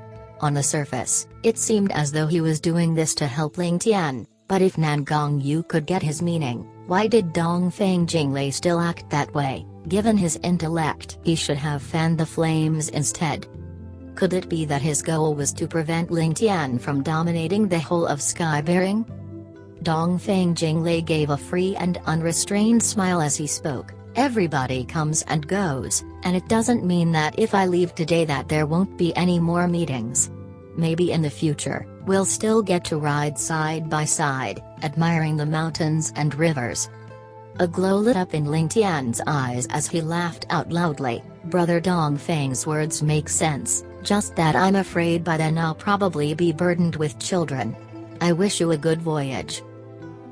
On the surface, it seemed as though he was doing this to help Ling Tian, but if Nangong Yu could get his meaning, why did Dongfeng Jinglei still act that way? Given his intellect, he should have fanned the flames instead. Could it be that his goal was to prevent Ling Tian from dominating the whole of sky-bearing? Dongfeng Jinglei gave a free and unrestrained smile as he spoke. Everybody comes and goes, and it doesn't mean that if I leave today that there won't be any more meetings. Maybe in the future, we'll still get to ride side by side, admiring the mountains and rivers. A glow lit up in Ling Tian's eyes as he laughed out loudly. Brother Dongfeng's words make sense, just that I'm afraid by then I'll probably be burdened with children. I wish you a good voyage.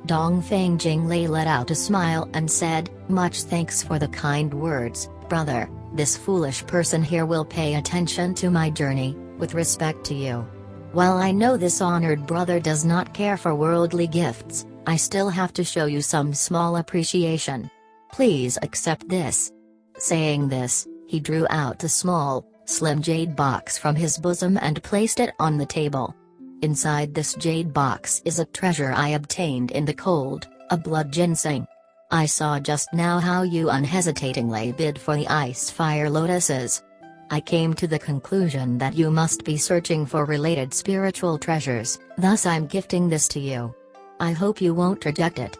Dongfeng Jinglei let out a smile and said, much thanks for the kind words, brother. This foolish person here will pay attention to my journey, with respect to you. While I know this honored brother does not care for worldly gifts, I still have to show you some small appreciation. Please accept this. Saying this, he drew out a small, slim jade box from his bosom and placed it on the table. Inside this jade box is a treasure I obtained in the cold, a blood ginseng. I saw just now how you unhesitatingly bid for the ice fire lotuses. I came to the conclusion that you must be searching for related spiritual treasures, thus I'm gifting this to you. I hope you won't reject it.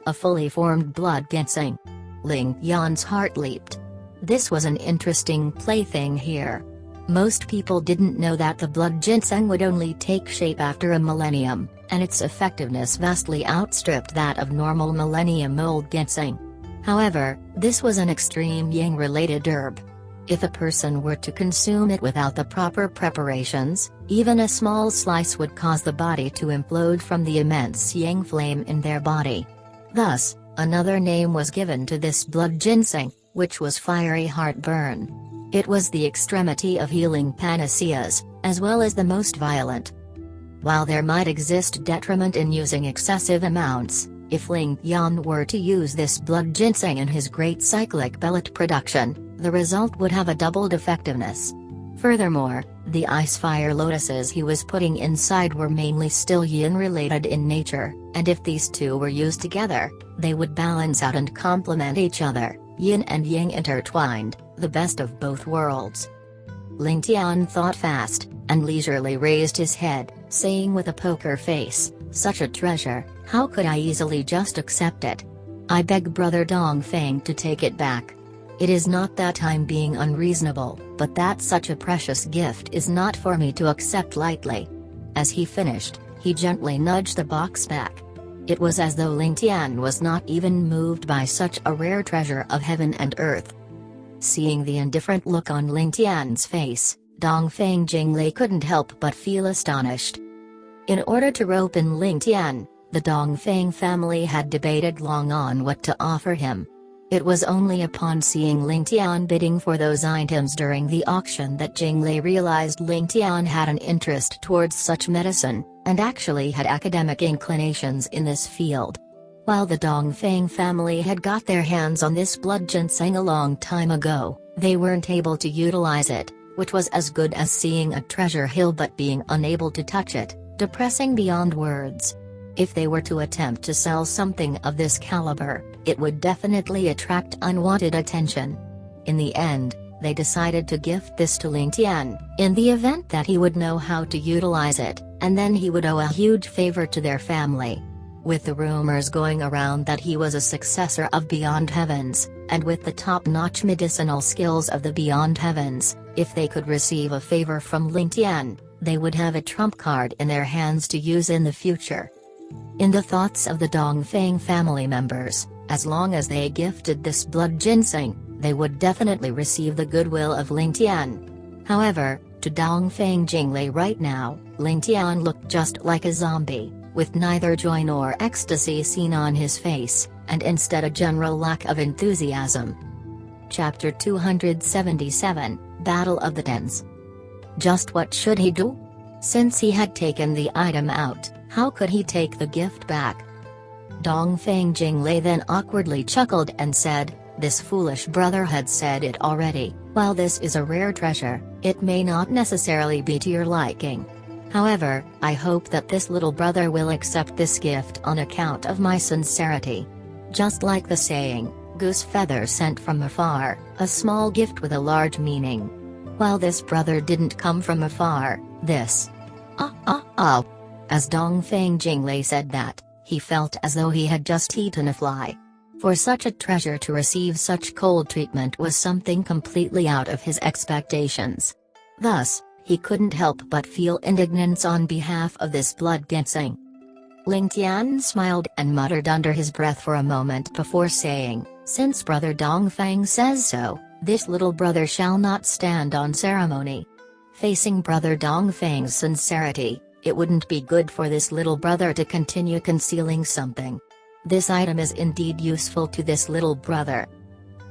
A fully formed blood ginseng. Ling Tian's heart leaped. This was an interesting plaything here. Most people didn't know that the blood ginseng would only take shape after a millennium, and its effectiveness vastly outstripped that of normal millennium-old ginseng. However, this was an extreme yang-related herb. If a person were to consume it without the proper preparations, even a small slice would cause the body to implode from the immense yang flame in their body. Thus, another name was given to this blood ginseng, which was fiery heartburn. It was the extremity of healing panaceas, as well as the most violent. While there might exist detriment in using excessive amounts, if Ling Tian were to use this blood ginseng in his great cyclic pellet production, the result would have a doubled effectiveness. Furthermore, the ice fire lotuses he was putting inside were mainly still yin-related in nature, and if these two were used together, they would balance out and complement each other, yin and yang intertwined, the best of both worlds. Ling Tian thought fast, and leisurely raised his head, saying with a poker face, such a treasure, how could I easily just accept it? I beg Brother Dongfeng to take it back. It is not that I'm being unreasonable, but that such a precious gift is not for me to accept lightly. As he finished, he gently nudged the box back. It was as though Ling Tian was not even moved by such a rare treasure of heaven and earth. Seeing the indifferent look on Ling Tian's face, Dongfeng Jinglei couldn't help but feel astonished. In order to rope in Ling Tian, the Dongfeng family had debated long on what to offer him. It was only upon seeing Ling Tian bidding for those items during the auction that Jinglei realized Ling Tian had an interest towards such medicine, and actually had academic inclinations in this field. While the Dongfeng family had got their hands on this blood ginseng a long time ago, they weren't able to utilize it, which was as good as seeing a treasure hill but being unable to touch it, depressing beyond words. If they were to attempt to sell something of this caliber, it would definitely attract unwanted attention. In the end, they decided to gift this to Ling Tian, in the event that he would know how to utilize it, and then he would owe a huge favor to their family. With the rumors going around that he was a successor of Beyond Heavens, and with the top-notch medicinal skills of the Beyond Heavens, if they could receive a favor from Ling Tian, they would have a trump card in their hands to use in the future. In the thoughts of the Dongfeng family members, as long as they gifted this blood ginseng, they would definitely receive the goodwill of Ling Tian. However, to Dongfeng Jinglei right now, Ling Tian looked just like a zombie, with neither joy nor ecstasy seen on his face, and instead a general lack of enthusiasm. Chapter 277, Battle of the Tens. Just what should he do? Since he had taken the item out, how could he take the gift back? Dongfeng Jinglei then awkwardly chuckled and said, this foolish brother had said it already, while this is a rare treasure, it may not necessarily be to your liking. However, I hope that this little brother will accept this gift on account of my sincerity. Just like the saying, goose feather sent from afar, a small gift with a large meaning. While this brother didn't come from afar, this. As Dongfeng Jinglei said that, he felt as though he had just eaten a fly. For such a treasure to receive such cold treatment was something completely out of his expectations. Thus, he couldn't help but feel indignance on behalf of this blood ginseng. Ling Tian smiled and muttered under his breath for a moment before saying, "Since Brother Dongfang says so, this little brother shall not stand on ceremony." Facing Brother Dongfang's sincerity, it wouldn't be good for this little brother to continue concealing something. This item is indeed useful to this little brother.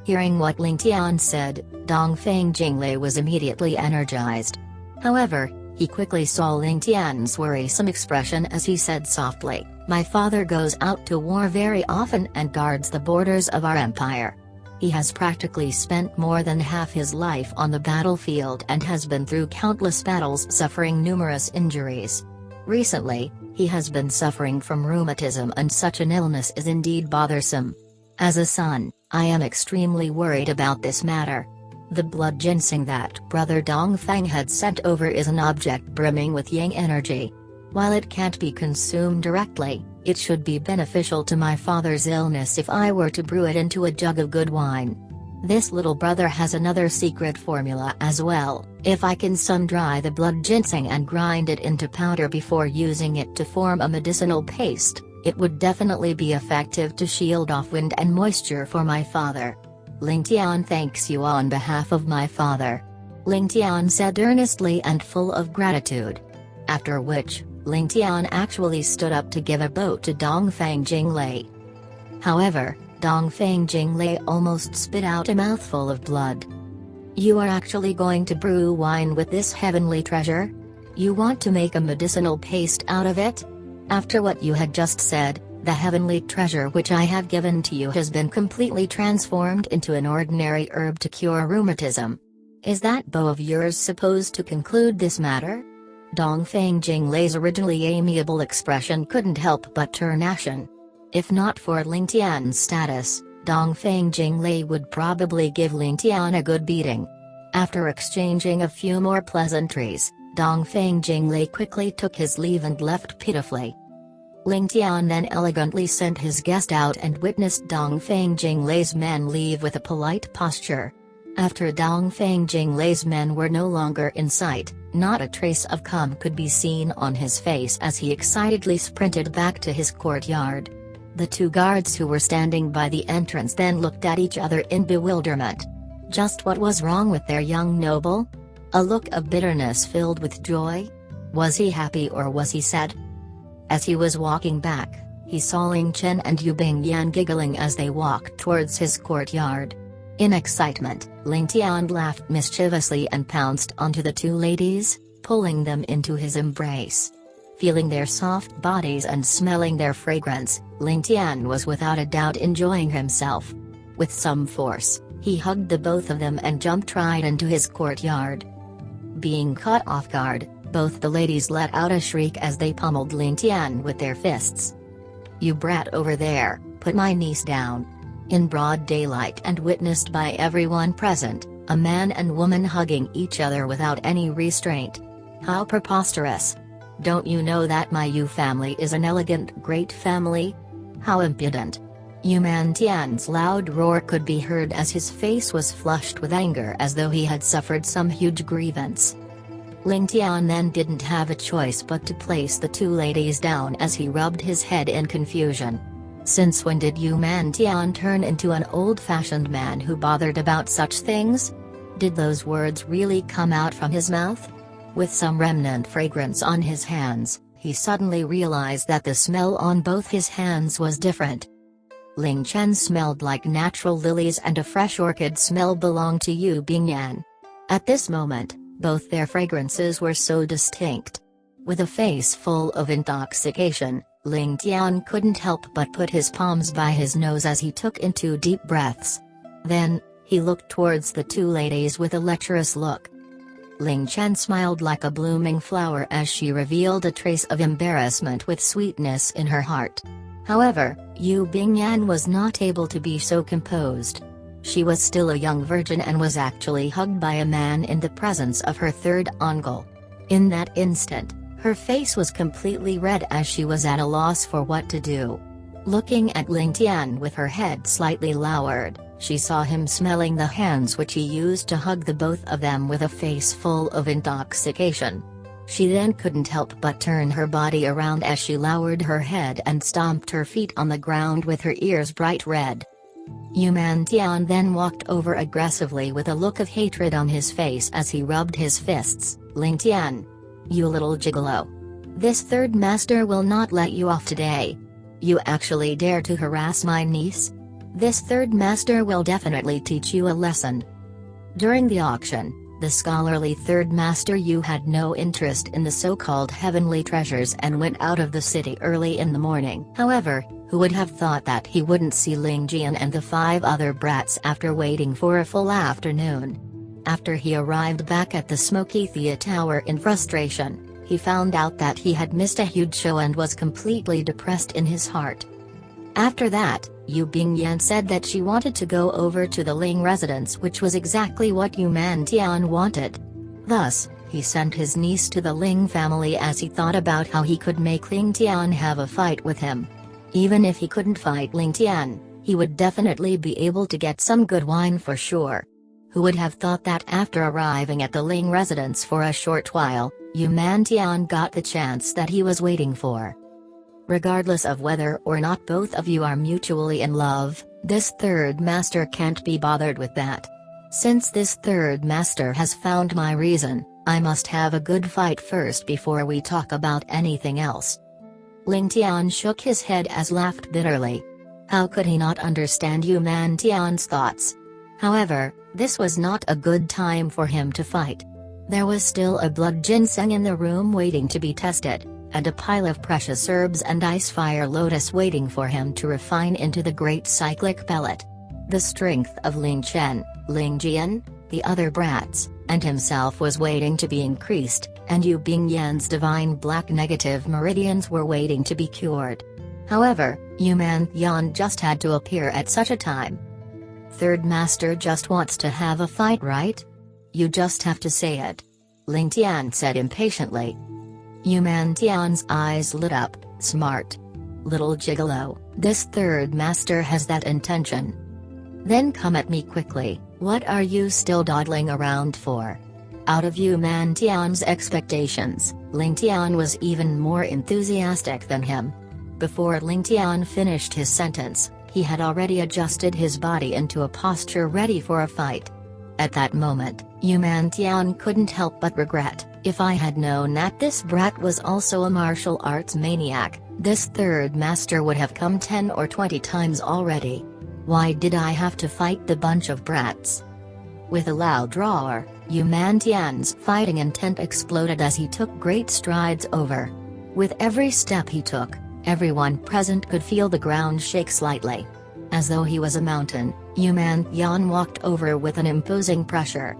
Hearing what Ling Tian said, Dongfang Jinglei was immediately energized. However, he quickly saw Ling Tian's worrisome expression as he said softly, "My father goes out to war very often and guards the borders of our empire. He has practically spent more than half his life on the battlefield and has been through countless battles, suffering numerous injuries. Recently, he has been suffering from rheumatism, and such an illness is indeed bothersome. As a son, I am extremely worried about this matter." The blood ginseng that Brother Dongfang had sent over is an object brimming with yang energy. While it can't be consumed directly, it should be beneficial to my father's illness if I were to brew it into a jug of good wine. This little brother has another secret formula as well. If I can sun-dry the blood ginseng and grind it into powder before using it to form a medicinal paste, it would definitely be effective to shield off wind and moisture for my father. Ling Tian thanks you on behalf of my father," Ling Tian said earnestly and full of gratitude. After which, Ling Tian actually stood up to give a bow to Dongfang Jinglei. However, Dongfang Jinglei almost spit out a mouthful of blood. "You are actually going to brew wine with this heavenly treasure? You want to make a medicinal paste out of it? After what you had just said, the heavenly treasure which I have given to you has been completely transformed into an ordinary herb to cure rheumatism. Is that bow of yours supposed to conclude this matter?" Dongfang Jinglei's originally amiable expression couldn't help but turn ashen. If not for Ling Tian's status, Dongfang Jinglei would probably give Ling Tian a good beating. After exchanging a few more pleasantries, Dongfang Jinglei quickly took his leave and left pitifully. Ling Tian then elegantly sent his guest out and witnessed Dongfang Jinglei's men leave with a polite posture. After Dongfang Jinglei's men were no longer in sight, not a trace of calm could be seen on his face as he excitedly sprinted back to his courtyard. The two guards who were standing by the entrance then looked at each other in bewilderment. Just what was wrong with their young noble? A look of bitterness filled with joy? Was he happy or was he sad? As he was walking back, he saw Ling Chen and Yu Bingyan giggling as they walked towards his courtyard. In excitement, Ling Tian laughed mischievously and pounced onto the two ladies, pulling them into his embrace. Feeling their soft bodies and smelling their fragrance, Ling Tian was without a doubt enjoying himself. With some force, he hugged the both of them and jumped right into his courtyard. Being caught off guard, both the ladies let out a shriek as they pummeled Ling Tian with their fists. "You brat over there, put my niece down." In broad daylight and witnessed by everyone present, a man and woman hugging each other without any restraint. How preposterous! Don't you know that my Yu family is an elegant great family? How impudent! Yu Man Tian's loud roar could be heard as his face was flushed with anger as though he had suffered some huge grievance. Ling Tian then didn't have a choice but to place the two ladies down as he rubbed his head in confusion. Since when did Yu Man Tian turn into an old-fashioned man who bothered about such things? Did those words really come out from his mouth? With some remnant fragrance on his hands, he suddenly realized that the smell on both his hands was different. Ling Chen smelled like natural lilies and a fresh orchid smell belonged to Yu Bingyan. At this moment, both their fragrances were so distinct. With a face full of intoxication, Ling Tian couldn't help but put his palms by his nose as he took in 2 deep breaths. Then, he looked towards the two ladies with a lecherous look. Ling Chen smiled like a blooming flower as she revealed a trace of embarrassment with sweetness in her heart. However, Yu Bingyan was not able to be so composed. She was still a young virgin and was actually hugged by a man in the presence of her third uncle. In that instant, her face was completely red as she was at a loss for what to do. Looking at Ling Tian with her head slightly lowered, she saw him smelling the hands which he used to hug the both of them with a face full of intoxication. She then couldn't help but turn her body around as she lowered her head and stomped her feet on the ground with her ears bright red. Ling Tian then walked over aggressively with a look of hatred on his face as he rubbed his fists. "Ling Tian! You little gigolo! This third master will not let you off today. You actually dare to harass my niece? This third master will definitely teach you a lesson." During the auction, the scholarly third master Yu had no interest in the so-called heavenly treasures and went out of the city early in the morning. However, who would have thought that he wouldn't see Ling Tian and the 5 other brats after waiting for a full afternoon? After he arrived back at the Smoky Thea Tower in frustration, he found out that he had missed a huge show and was completely depressed in his heart. After that, Yu Bingyan said that she wanted to go over to the Ling residence, which was exactly what Ling Tian wanted. Thus, he sent his niece to the Ling family as he thought about how he could make Ling Tian have a fight with him. Even if he couldn't fight Ling Tian, he would definitely be able to get some good wine for sure. Who would have thought that after arriving at the Ling residence for a short while, Ling Tian got the chance that he was waiting for. Regardless of whether or not both of you are mutually in love, this third master can't be bothered with that. Since this third master has found my reason, I must have a good fight first before we talk about anything else. Ling Tian shook his head as laughed bitterly. How could he not understand Ling Tian's thoughts? However, this was not a good time for him to fight. There was still a blood ginseng in the room waiting to be tested, and a pile of precious herbs and ice fire lotus waiting for him to refine into the great cyclic pellet. The strength of Ling Chen, Ling Jian, the other brats, and himself was waiting to be increased, and Yu Bingyan's divine black negative meridians were waiting to be cured. However, Ling Tian just had to appear at such a time. Third master just wants to have a fight, right? You just have to say it. Ling Tian said impatiently. Ling Tian's eyes lit up. Smart. Little gigolo, this third master has that intention. Then come at me quickly, what are you still dawdling around for? Out of Ling Tian's expectations, Ling Tian was even more enthusiastic than him. Before Ling Tian finished his sentence, he had already adjusted his body into a posture ready for a fight. At that moment, Ling Tian couldn't help but regret, if I had known that this brat was also a martial arts maniac, this third master would have come 10 or 20 times already. Why did I have to fight the bunch of brats? With a loud roar, Ling Tian's fighting intent exploded as he took great strides over. With every step he took, everyone present could feel the ground shake slightly. As though he was a mountain, Ling Tian walked over with an imposing pressure.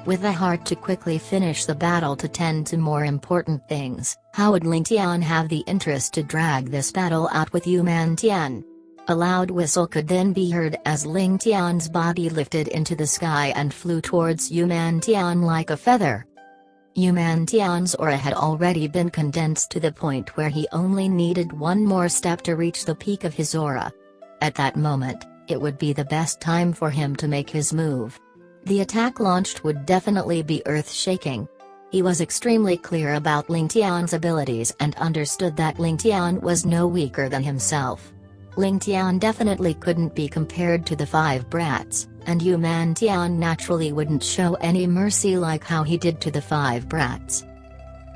With the heart to quickly finish the battle to tend to more important things, how would Ling Tian have the interest to drag this battle out with Ling Tian? A loud whistle could then be heard as Ling Tian's body lifted into the sky and flew towards Ling Tian like a feather. Ling Tian's aura had already been condensed to the point where he only needed one more step to reach the peak of his aura. At that moment, it would be the best time for him to make his move. The attack launched would definitely be earth-shaking. He was extremely clear about Ling Tian's abilities and understood that Ling Tian was no weaker than himself. Ling Tian definitely couldn't be compared to the 5 brats, and Ling Tian naturally wouldn't show any mercy like how he did to the 5 brats.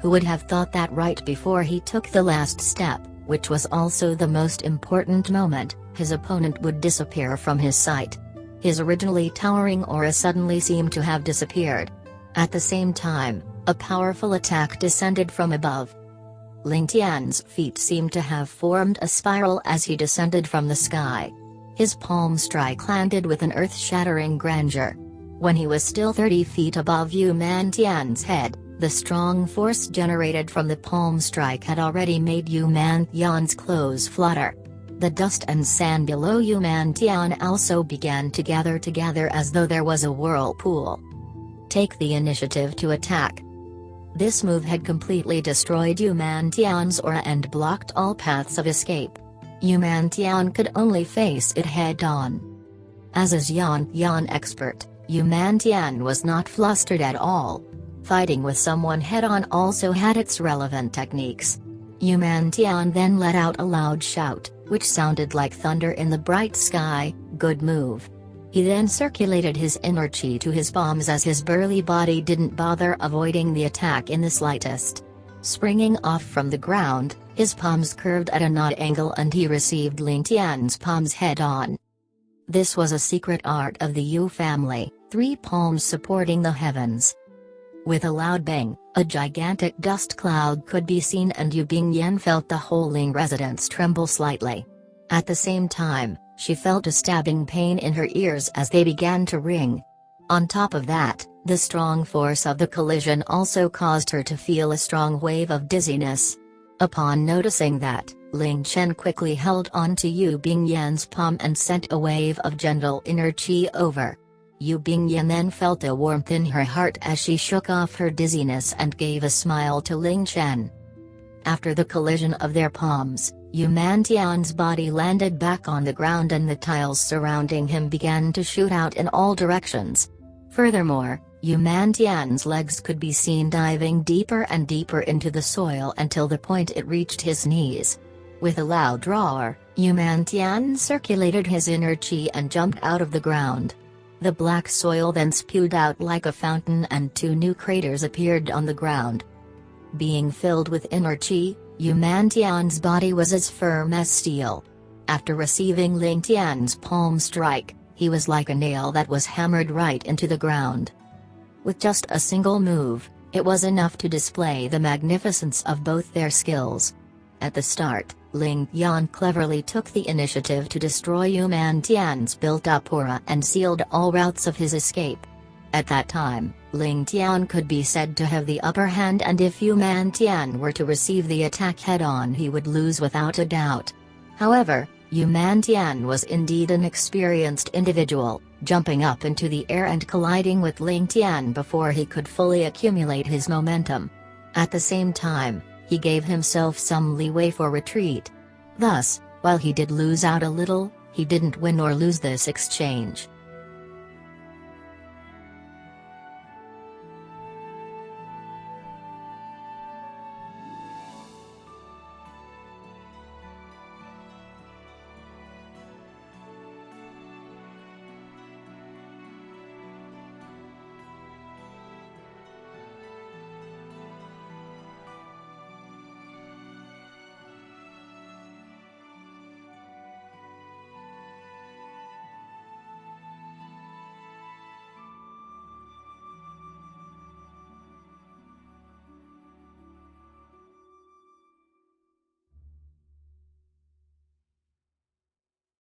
Who would have thought that right before he took the last step, which was also the most important moment, his opponent would disappear from his sight. His originally towering aura suddenly seemed to have disappeared. At the same time, a powerful attack descended from above. Ling Tian's feet seemed to have formed a spiral as he descended from the sky. His palm strike landed with an earth-shattering grandeur. When he was still 30 feet above Ling Tian's head, the strong force generated from the palm strike had already made Ling Tian's clothes flutter. The dust and sand below Ling Tian also began to gather together as though there was a whirlpool. Take the initiative to attack. This move had completely destroyed Ling Tian's aura and blocked all paths of escape. Ling Tian could only face it head-on. As a Yan expert, Ling Tian was not flustered at all. Fighting with someone head-on also had its relevant techniques. Yu Tian then let out a loud shout, which sounded like thunder in the bright sky. Good move. He then circulated his inner chi to his palms as his burly body didn't bother avoiding the attack in the slightest. Springing off from the ground, his palms curved at an odd angle and he received Ling Tian's palms head-on. This was a secret art of the Yu family, 3 palms supporting the heavens. With a loud bang, a gigantic dust cloud could be seen and Yu Bingyan felt the whole Ling residence tremble slightly. At the same time, she felt a stabbing pain in her ears as they began to ring. On top of that, the strong force of the collision also caused her to feel a strong wave of dizziness. Upon noticing that, Ling Chen quickly held on to Yu Bingyan's palm and sent a wave of gentle inner chi over. Yu Bingyan then felt a warmth in her heart as she shook off her dizziness and gave a smile to Ling Chen. After the collision of their palms, Yu Tian's body landed back on the ground and the tiles surrounding him began to shoot out in all directions. Furthermore, Yu Tian's legs could be seen diving deeper and deeper into the soil until the point it reached his knees. With a loud roar, Yu Tian circulated his inner chi and jumped out of the ground. The black soil then spewed out like a fountain and 2 new craters appeared on the ground. Being filled with inner chi, Yu Tian's body was as firm as steel. After receiving Ling Tian's palm strike, he was like a nail that was hammered right into the ground. With just a single move, it was enough to display the magnificence of both their skills. At the start, Ling Tian cleverly took the initiative to destroy Yu Tian's built-up aura and sealed all routes of his escape. At that time, Ling Tian could be said to have the upper hand, and if Yu Tian were to receive the attack head-on he would lose without a doubt. However, Yu Tian was indeed an experienced individual, jumping up into the air and colliding with Ling Tian before he could fully accumulate his momentum. At the same time, he gave himself some leeway for retreat. Thus, while he did lose out a little, he didn't win or lose this exchange.